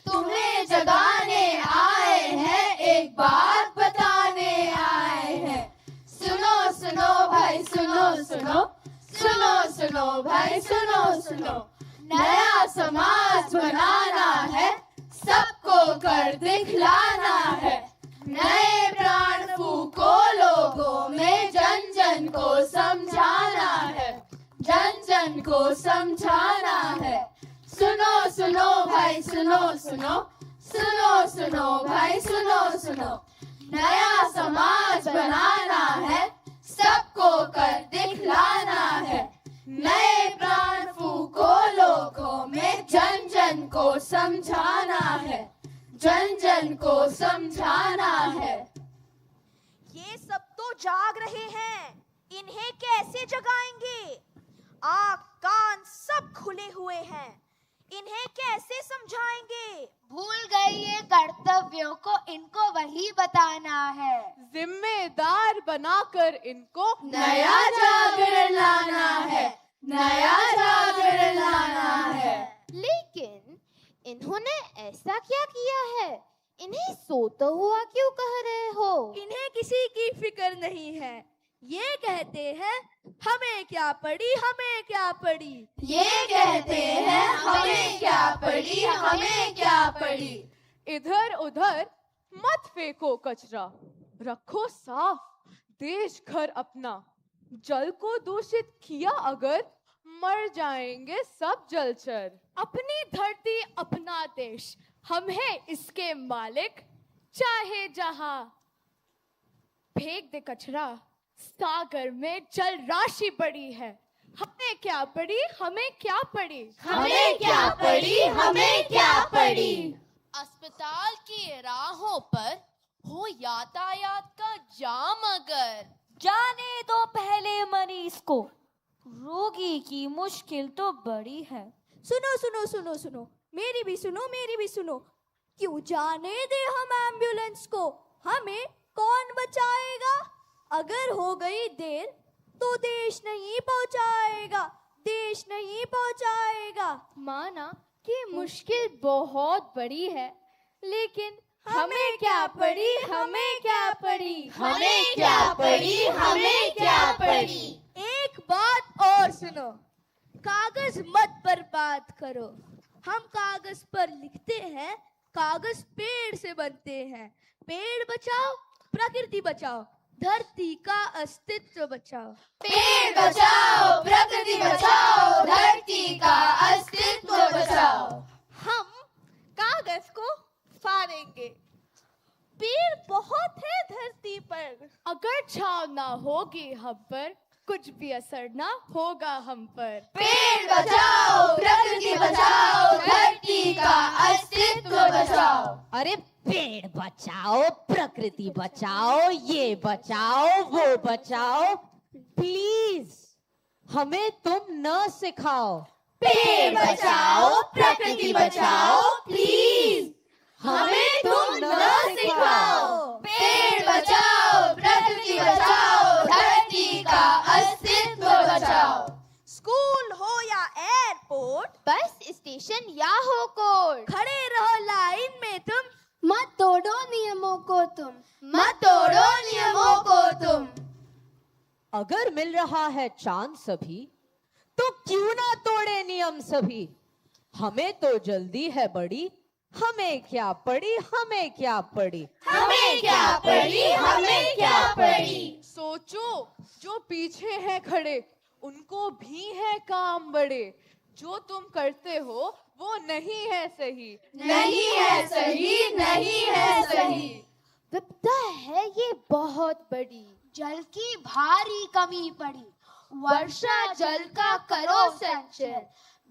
तुम्हें जगाने आए हैं एक बात बताने आए हैं सुनो सुनो भाई सुनो सुनो सुनो सुनो भाई सुनो सुनो नया समाज बनाना है सबको कर दिखलाना है नए प्राण फूको लोगों में को समझाना है। सुनो सुनो भाई सुनो सुनो, सुनो सुनो भाई सुनो सुनो, नया समाज बनाना है, सबको कर दिखलाना है। नए प्राण फूको लोगों में, जन जन को समझाना है, जन जन को समझाना है। ये सब तो जाग रहे हैं, इन्हें कैसे जगाएंगे? आँख कान सब खुले हुए हैं, इन्हें कैसे समझाएंगे? भूल गए ये कर्तव्यों को, इनको वही बताना है। जिम्मेदार बनाकर इनको नया जागरण लाना है, नया जागरण लाना है। लेकिन इन्होंने ऐसा क्या किया है? इन्हें सोता हुआ क्यों कह रहे हो? इन्हें किसी की फिक्र नहीं है, ये कहते हैं हमें क्या पड़ी, हमें क्या पड़ी। ये कहते हैं हमें क्या पड़ी, हमें क्या पड़ी। इधर उधर मत फेंको कचरा, रखो साफ देश घर अपना। जल को दूषित किया अगर, मर जाएंगे सब जलचर। अपनी धरती अपना देश, हम हैं इसके मालिक, चाहे जहां। फेंक दे कचरा, सागर में जल राशि पड़ी है। हमें क्या पड़ी, हमें क्या पड़ी, हमें क्या पड़ी, हमें क्या पड़ी। अस्पताल की राहों पर हो यातायात का जाम अगर, जाने दो पहले मरीज को, रोगी की मुश्किल तो बड़ी है। सुनो सुनो सुनो सुनो, मेरी भी सुनो, मेरी भी सुनो। क्यों जाने दे हम एम्बुलेंस को, हमें कौन बचाएगा? अगर हो गई देर तो देश नहीं पहुंचाएगा, देश नहीं पहुंचाएगा। माना कि मुश्किल बहुत बड़ी है, लेकिन हमें क्या पड़ी, हमें क्या पड़ी, हमें क्या पड़ी, हमें क्या पड़ी। एक बात और सुनो, कागज मत बर्बाद करो। हम कागज पर लिखते हैं, कागज पेड़ से बनते हैं। पेड़ बचाओ, प्रकृति बचाओ, धरती का अस्तित्व बचाओ। पेड़ बचाओ, प्रकृति बचाओ, धरती का अस्तित्व बचाओ। हम कागज को फाड़ेंगे, पेड़ बहुत है धरती पर। अगर छाव ना होगी हम पर, कुछ भी असर ना होगा हम पर। पेड़ बचाओ, प्रकृति बचाओ, धरती का अस्तित्व बचाओ। अरे पेड़ बचाओ, प्रकृति बचाओ, ये बचाओ, वो बचाओ, प्लीज हमें तुम न सिखाओ। पेड़ बचाओ, प्रकृति बचाओ, प्लीज हमें तुम न सिखाओ। पेड़ बचाओ, प्रकृति बचाओ, धरती का अस्तित्व बचाओ। स्कूल हो या एयरपोर्ट, बस स्टेशन या हो कोर्ट, खड़े रहो लाइन में तुम, मत तोड़ो नियमों को तुम, मत तोड़ो नियमों को तुम। अगर मिल रहा है चांस सभी, तो क्यों ना तोड़े नियम सभी। हमें तो जल्दी है बड़ी, हमें क्या पड़ी, हमें क्या पड़ी, हमें क्या पड़ी, हमें क्या पड़ी। सोचो जो पीछे हैं खड़े, उनको भी है काम बड़े। जो तुम करते हो वो नहीं है सही, नहीं है सही, नहीं है सही। विपदा है ये बहुत बड़ी, जल की भारी कमी पड़ी, वर्षा जल का करो संचय,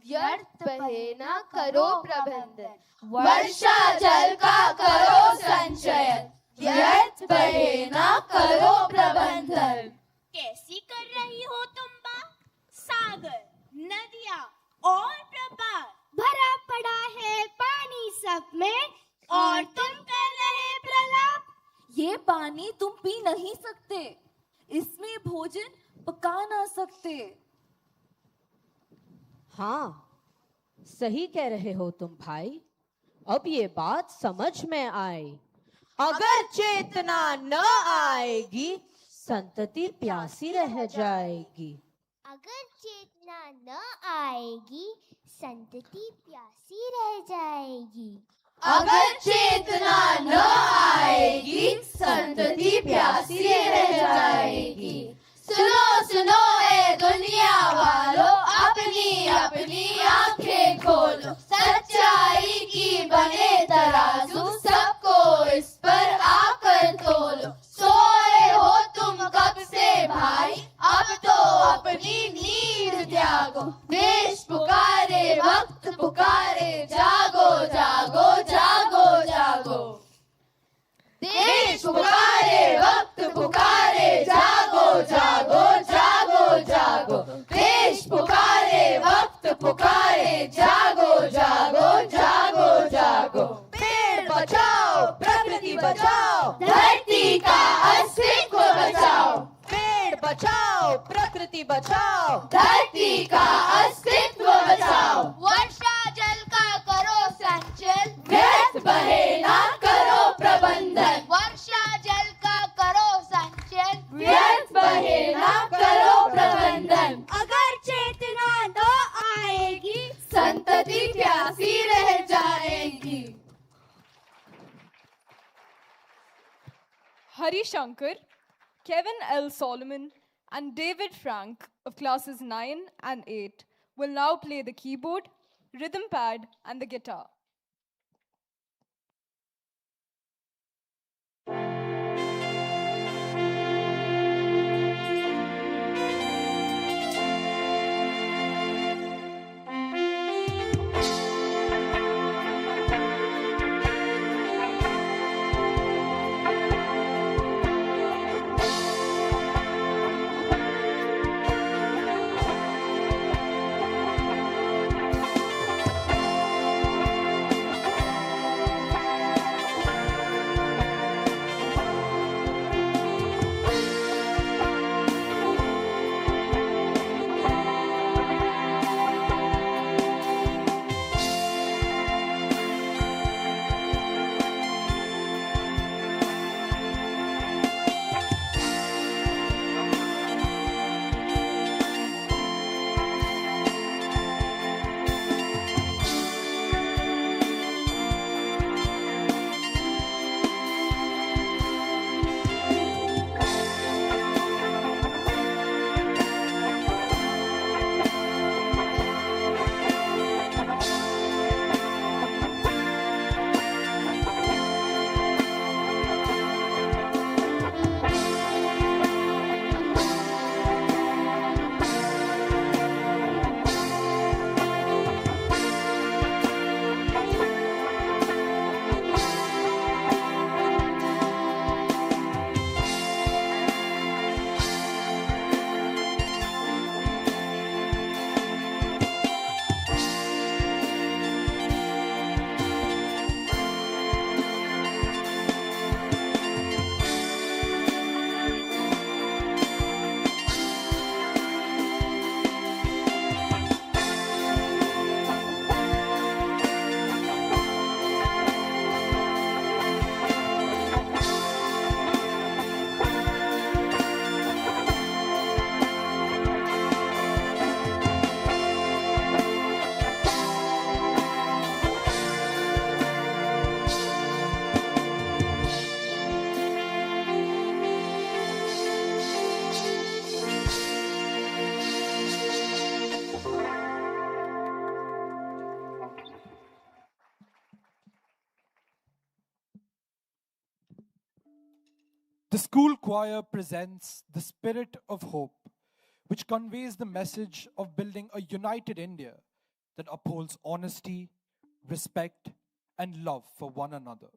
व्यर्थ बहे ना करो प्रबंधन। वर्षा जल का करो संचय, व्यर्थ बहे ना करो प्रबंधन। कैसी कर रही हो तुम बात? सागर, नदियाँ और प्रपात, भरा पड़ा है पानी सब में, और तुम कर रहे प्रलाप। ये पानी तुम पी नहीं सकते, इसमें भोजन पका ना सकते। हाँ सही कह रहे हो तुम भाई, अब ये बात समझ में आई। अगर चेतना न आएगी, संतति प्यासी रह जाएगी। अगर चेतना न आएगी, संतति प्यासी रह जाएगी। अगर चेतना न आएगी, संतति प्यासी रह जाएगी। सुनो सुनो ए दुनिया वालों, अपनी अपनी आंखें खोलो, सच्चाई की बने तराजू, सबको इस पर आकर तोलो। सोए हो तुम कब से भाई, अब तो अपनी नींद त्यागो। देश पुकारे, वक्त पुकारे, जागो जागो जागो जागो। देश पुकारे, वक्त पुकारे, जागो जागो जागो जागो। देश पुकारे, वक्त पुकारे, जागो जागो जागो जागो। पेड़ बचाओ, प्रकृति बचाओ, धरती का अस्तित्व बचाओ। पेड़ बचाओ, प्रकृति बचाओ, धरती का अस्तित्व बचाओ। वर्षा जल का करो संचय, व्यर्थ बहे ना करो प्रबंधन। वर्षा जल का करो संचय, व्यर्थ बहे ना करो प्रबंधन। अगर चेतना न आएगी, संतति प्यासी रह जाएगी। Hari Shankar, Kevin L. Solomon, and David Frank of classes 9 and 8 will now play the keyboard, rhythm pad, and the guitar. The school choir presents The Spirit of Hope, which conveys the message of building a united India that upholds honesty, respect, and love for one another.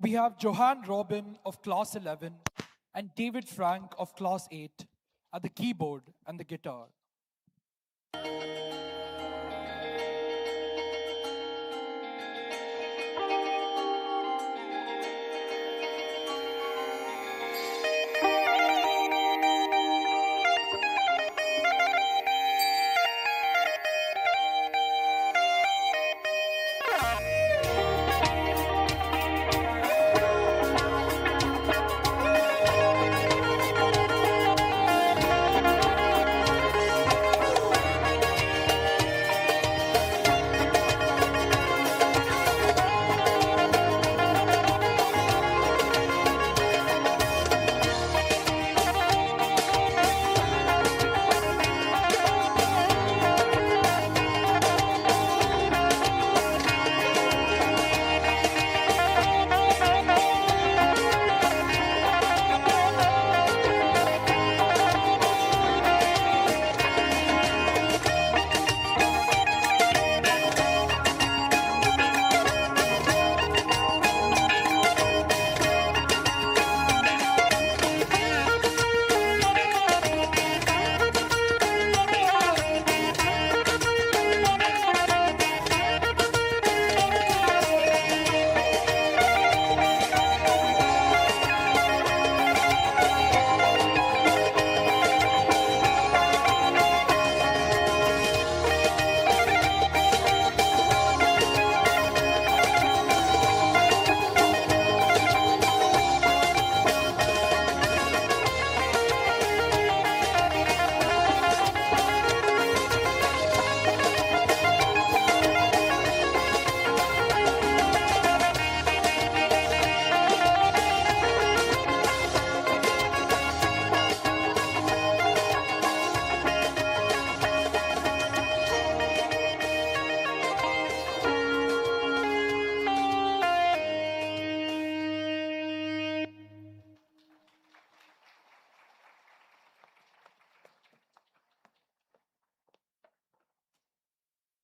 We have Johan Robin of Class 11 and David Frank of Class 8 at the keyboard and the guitar.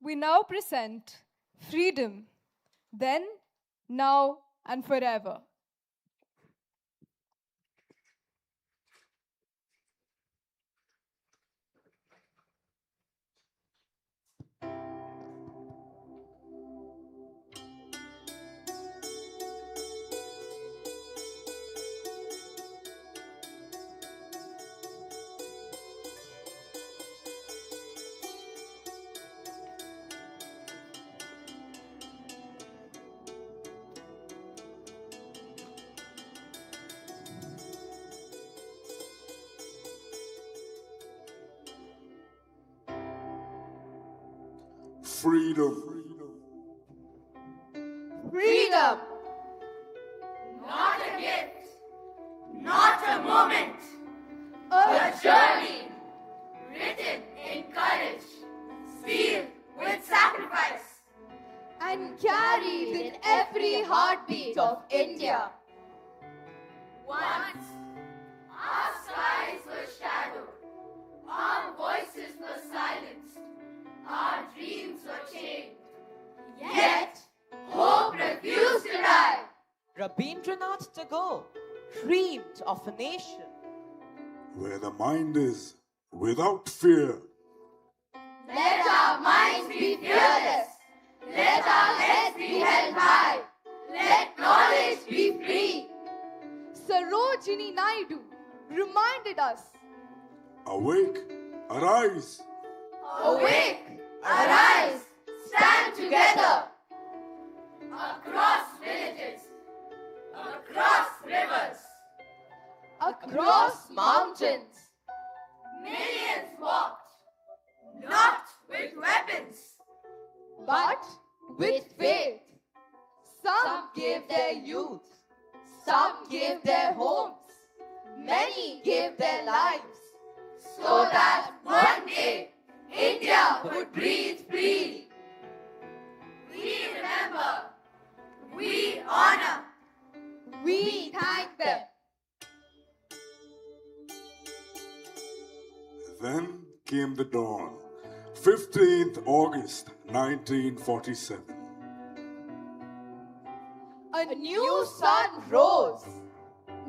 We now present Freedom, Then, Now, and Forever. Freedom. Freedom. Not a gift, not a moment, a journey written in courage, sealed with sacrifice, and carried in every heartbeat of India. Once, our skies were shadowed, our voices were silenced, our dreams were chained. Yet, hope refused to die. Rabindranath Tagore dreamed of a nation Where the mind is without fear. Let our minds be fearless. Let our heads be held high. Let knowledge be free. Sarojini Naidu reminded us. Awake, arise. Awake, arise, stand together. Across villages, across rivers, Across mountains, millions walked, not with weapons, but with faith. Some gave their youth, some gave their homes, many gave their lives, so that one day India would breathe freely. We remember, we honor, we thank them. Then came the dawn, 15th August 1947. a new sun rose,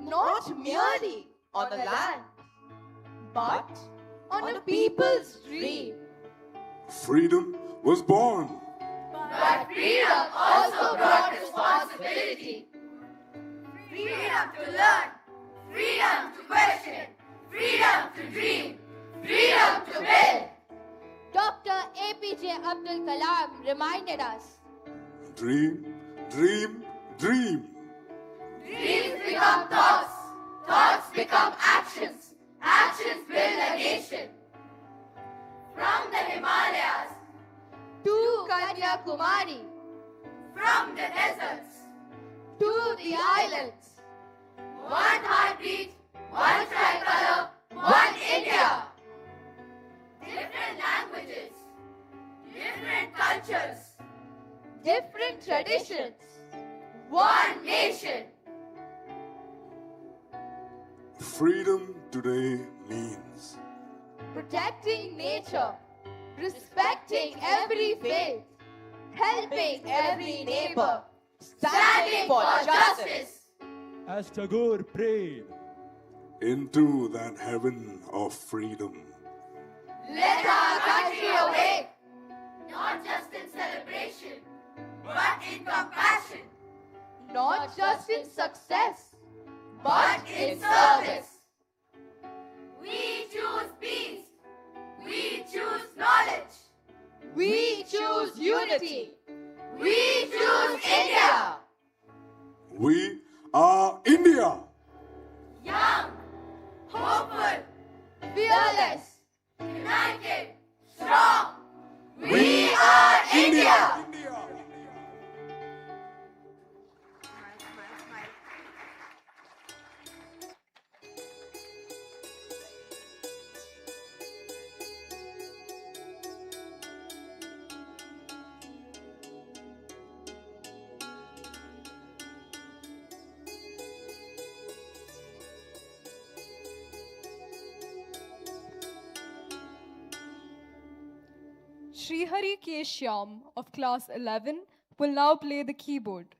not merely on a land, but on a people's dream. Freedom was born. But freedom also brought responsibility. Freedom to learn, freedom to question, freedom to dream, freedom to build. Dr. APJ Abdul Kalam reminded us. Dream, dream, dream. Dreams become thoughts, thoughts become actions, actions build a nation. From the Himalayas To Kanyakumari, from the deserts to the islands, one heartbeat, one tricolor, one India. Different languages, different cultures, different traditions, one nation. Freedom today means protecting nature, respecting every faith, helping every neighbor, Standing for justice. As Tagore prayed, into that heaven of freedom. Let our country awake, not just in celebration, but in compassion, not just in success, but in service. We choose peace. We choose knowledge. we choose unity. We choose India. We are India. Young, hopeful, Fearless, united, strong. We are India. Srihari K. Shyam of class 11 will now play the keyboard.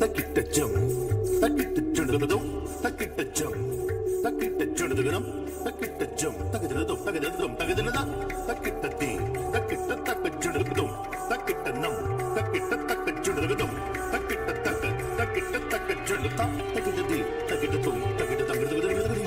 takitta jum, takitta chundadum, takitta jum, takitta chundadum, takitta jum, takitta takitta ti, takitta chundadum, takitta nam, takitta chundadum, takitta chundata, takitta di, takitta tum, takitta tangadum, takitta ta.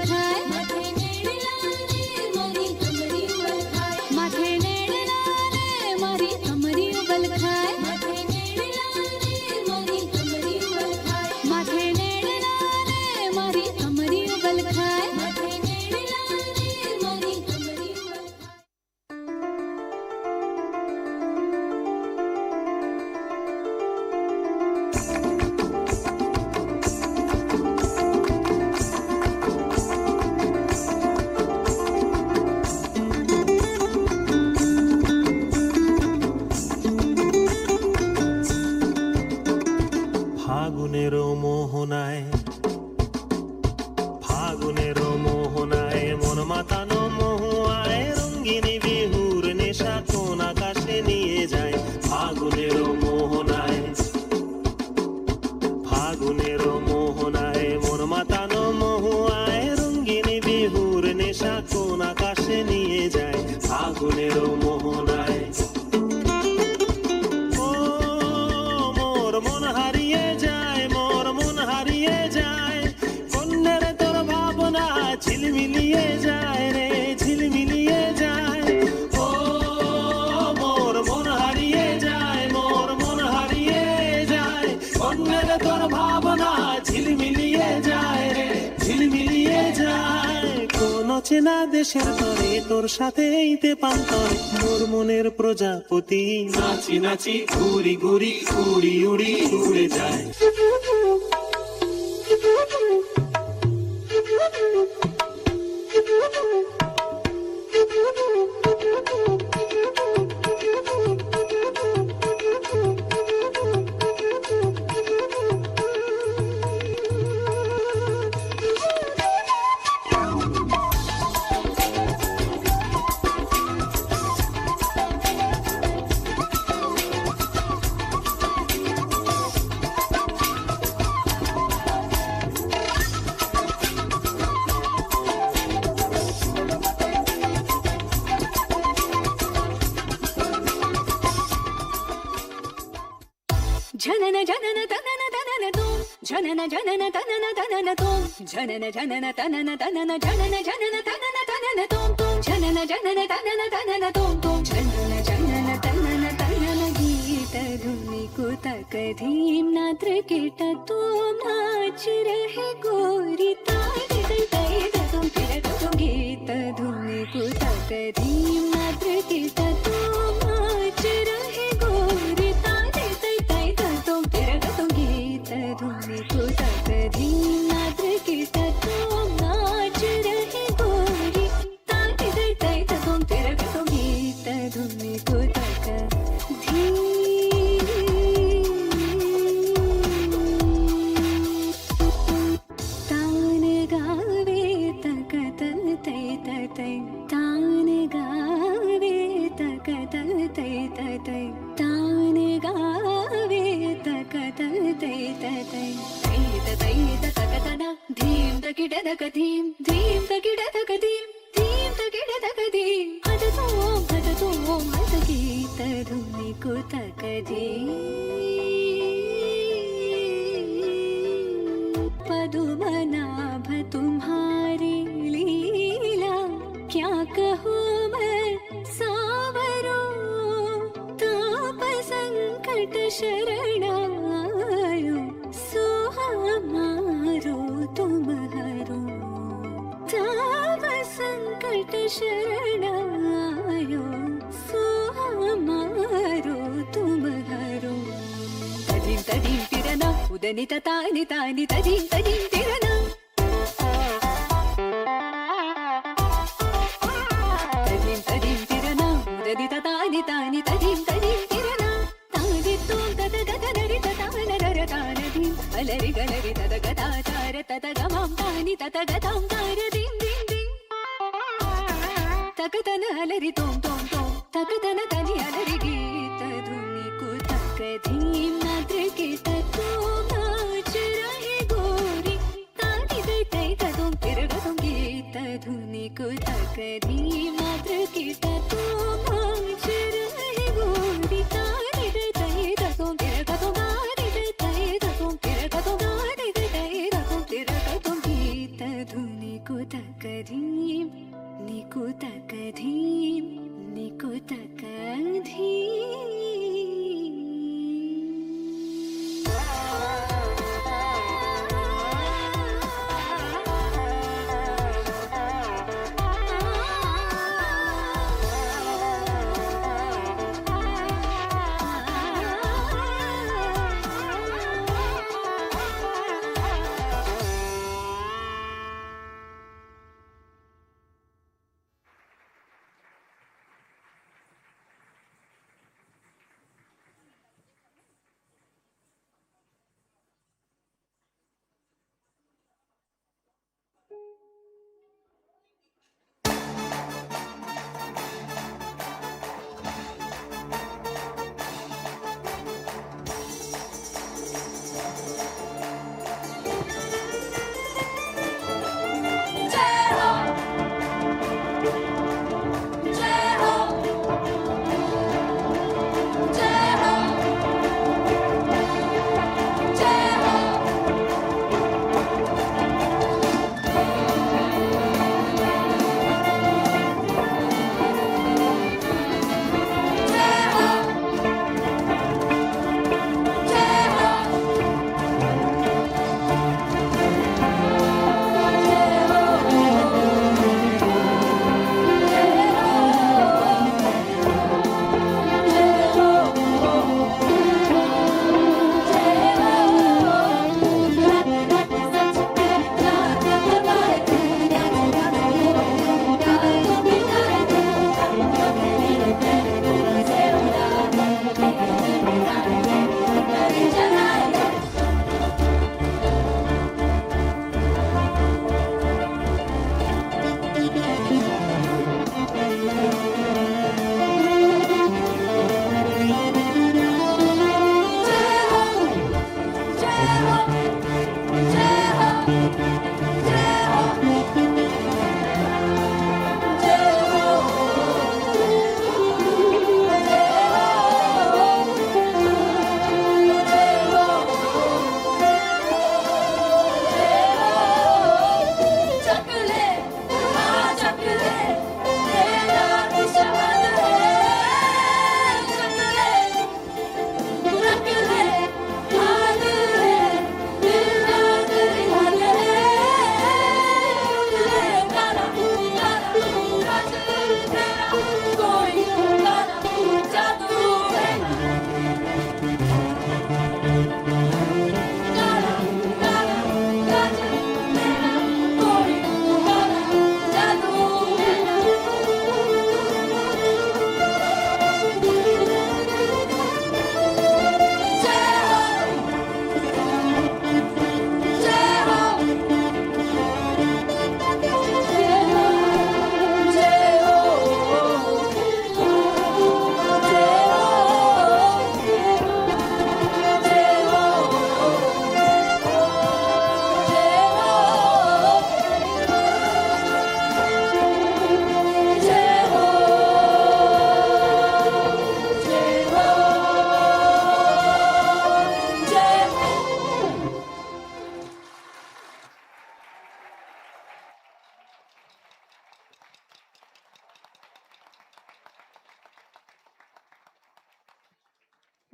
खाए माथे नेड़ला रे मारी कमरी उबल खाए माथे नेड़ला रे मारी कमरी उबल खाए ফাগুনের মোহনায় মন মাতানো মহুয়ায় রঙ্গিনী বিহুর নেশা কোন আকাশে নিয়ে যায় ফাগুনের মোহনায় মন মাতানো মহুয়ায় রঙ্গিনী বিহুর নেশা কোন আকাশে নিয়ে যায় ফাগুনের মোহনায় মন হারিয়ে যায় কন্যের তোর ভাবনা ঝিলমিলিয়ে যায় রে ঝিলমিলিয়ে যায় ও মোর মন হারিয়ে যায় কন্যের তোর ভাবনা ঝিলমিলিয়ে যায় রে ঝিলমিলিয়ে যায় কোন চেনা দেশের তরে তোর সাথে এইতে পান্তরে মোর মনের প্রজাপতি নাচি নাচি ঘুরি ঘুরি উড়ি উড়ি উড়ে যায় जनन जनन तनन तनन तुम जनन जनन तनन तनन तुम जनन जनन तनन तनन जनन जनन तनन तनन तुम जनन जनन तनन तनन तुम जनन जनन तनन तनन गीत धुनि कुतक धीम नात्र कीट तुम नाच रहे गोरी ताई तई तुम फिर तुम गीत धुनि कुतक धीम नात्र कीट तुम नाच रहे गोरी ताई तई तुम फिर तुम गीत धुनि कुतक धीम नात्र कीट तुम नाच रहे गोरी ताई तई तुम फिर तुम गीत धुनि कुतक धीम तान गावे तक तल तै तै तान गावे तक तल तै तै तान गावे तक तल तै तै तै तक तना धीम तकिड तक धीम धीम तकिड तक धीम धीम तकिड तक धीम हद तो हद गीत धुनि कुतक धीम पदुमनाभ तुम्हारी लीला क्या कहूँ मैं सावरो ताप संकट शरणायो सो हमारो तुम हरो ताप संकट शरणायो सो हमारो तुम हरो तदीम तदीम तिरना उदनि तानि तानि तदीम तदीम तिरना तदीम तदीम तिरना उदनि तानि तानि तदीम तदीम तिरना तानि तुम तद गद नरि तान रर तान धीम अलरि गलरि तद गदा तार तद गमाम तानि तद गदाम तार धीम धीम धीम तक तन अलरि तुम तक तन तनि अलरि गीत धुनि कुतक धीम नाद्र कीट तुम नाच रहे गोरी तानि तै तुम फिर तुम गीत धुनि कुतक धीम नाद्र कीट तुम नाच रहे गोरी तानि तै तुम फिर तुम गानि तै तुम फिर तुम गानि तै तुम फिर तुम गीत धुनि నీకు తకధీం నీకు తకధీం నీకు తకధీం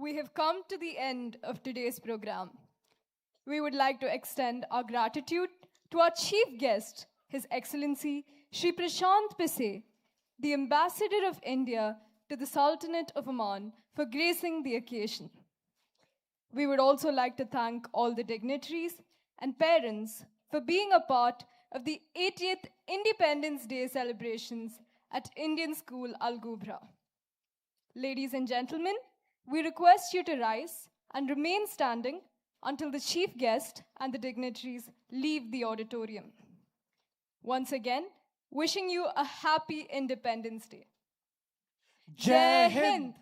We have come to the end of today's program. We would like to extend our gratitude to our chief guest, His Excellency Shri Prashant Pise, the Ambassador of India to the Sultanate of Oman, for gracing the occasion. We would also like to thank all the dignitaries and parents for being a part of the 80th Independence Day celebrations at Indian School Al Ghubra. Ladies and gentlemen, we request you to rise and remain standing until the chief guest and the dignitaries leave the auditorium. Once again, wishing you a happy Independence Day. Jai Hind!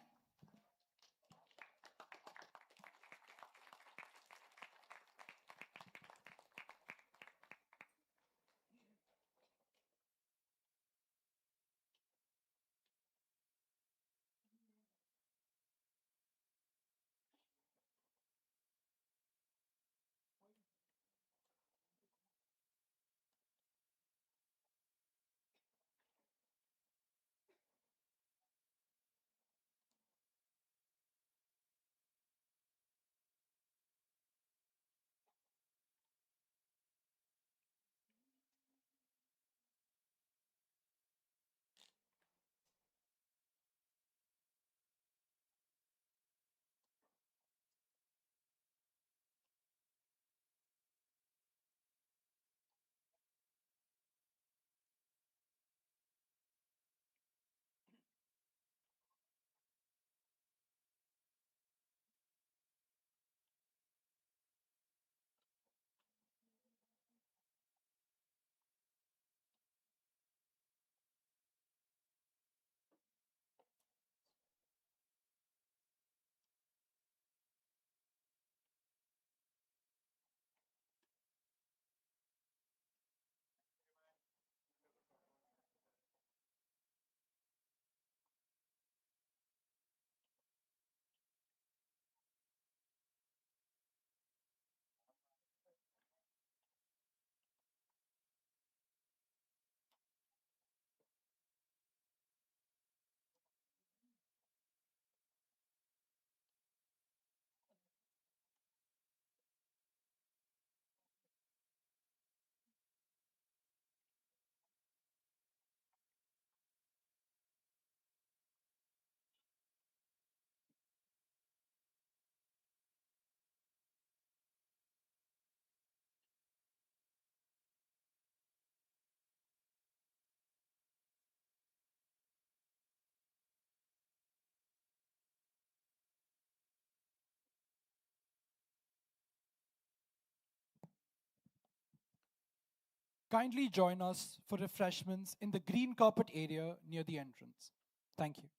kindly join us for refreshments in the green carpet area near the entrance. Thank you.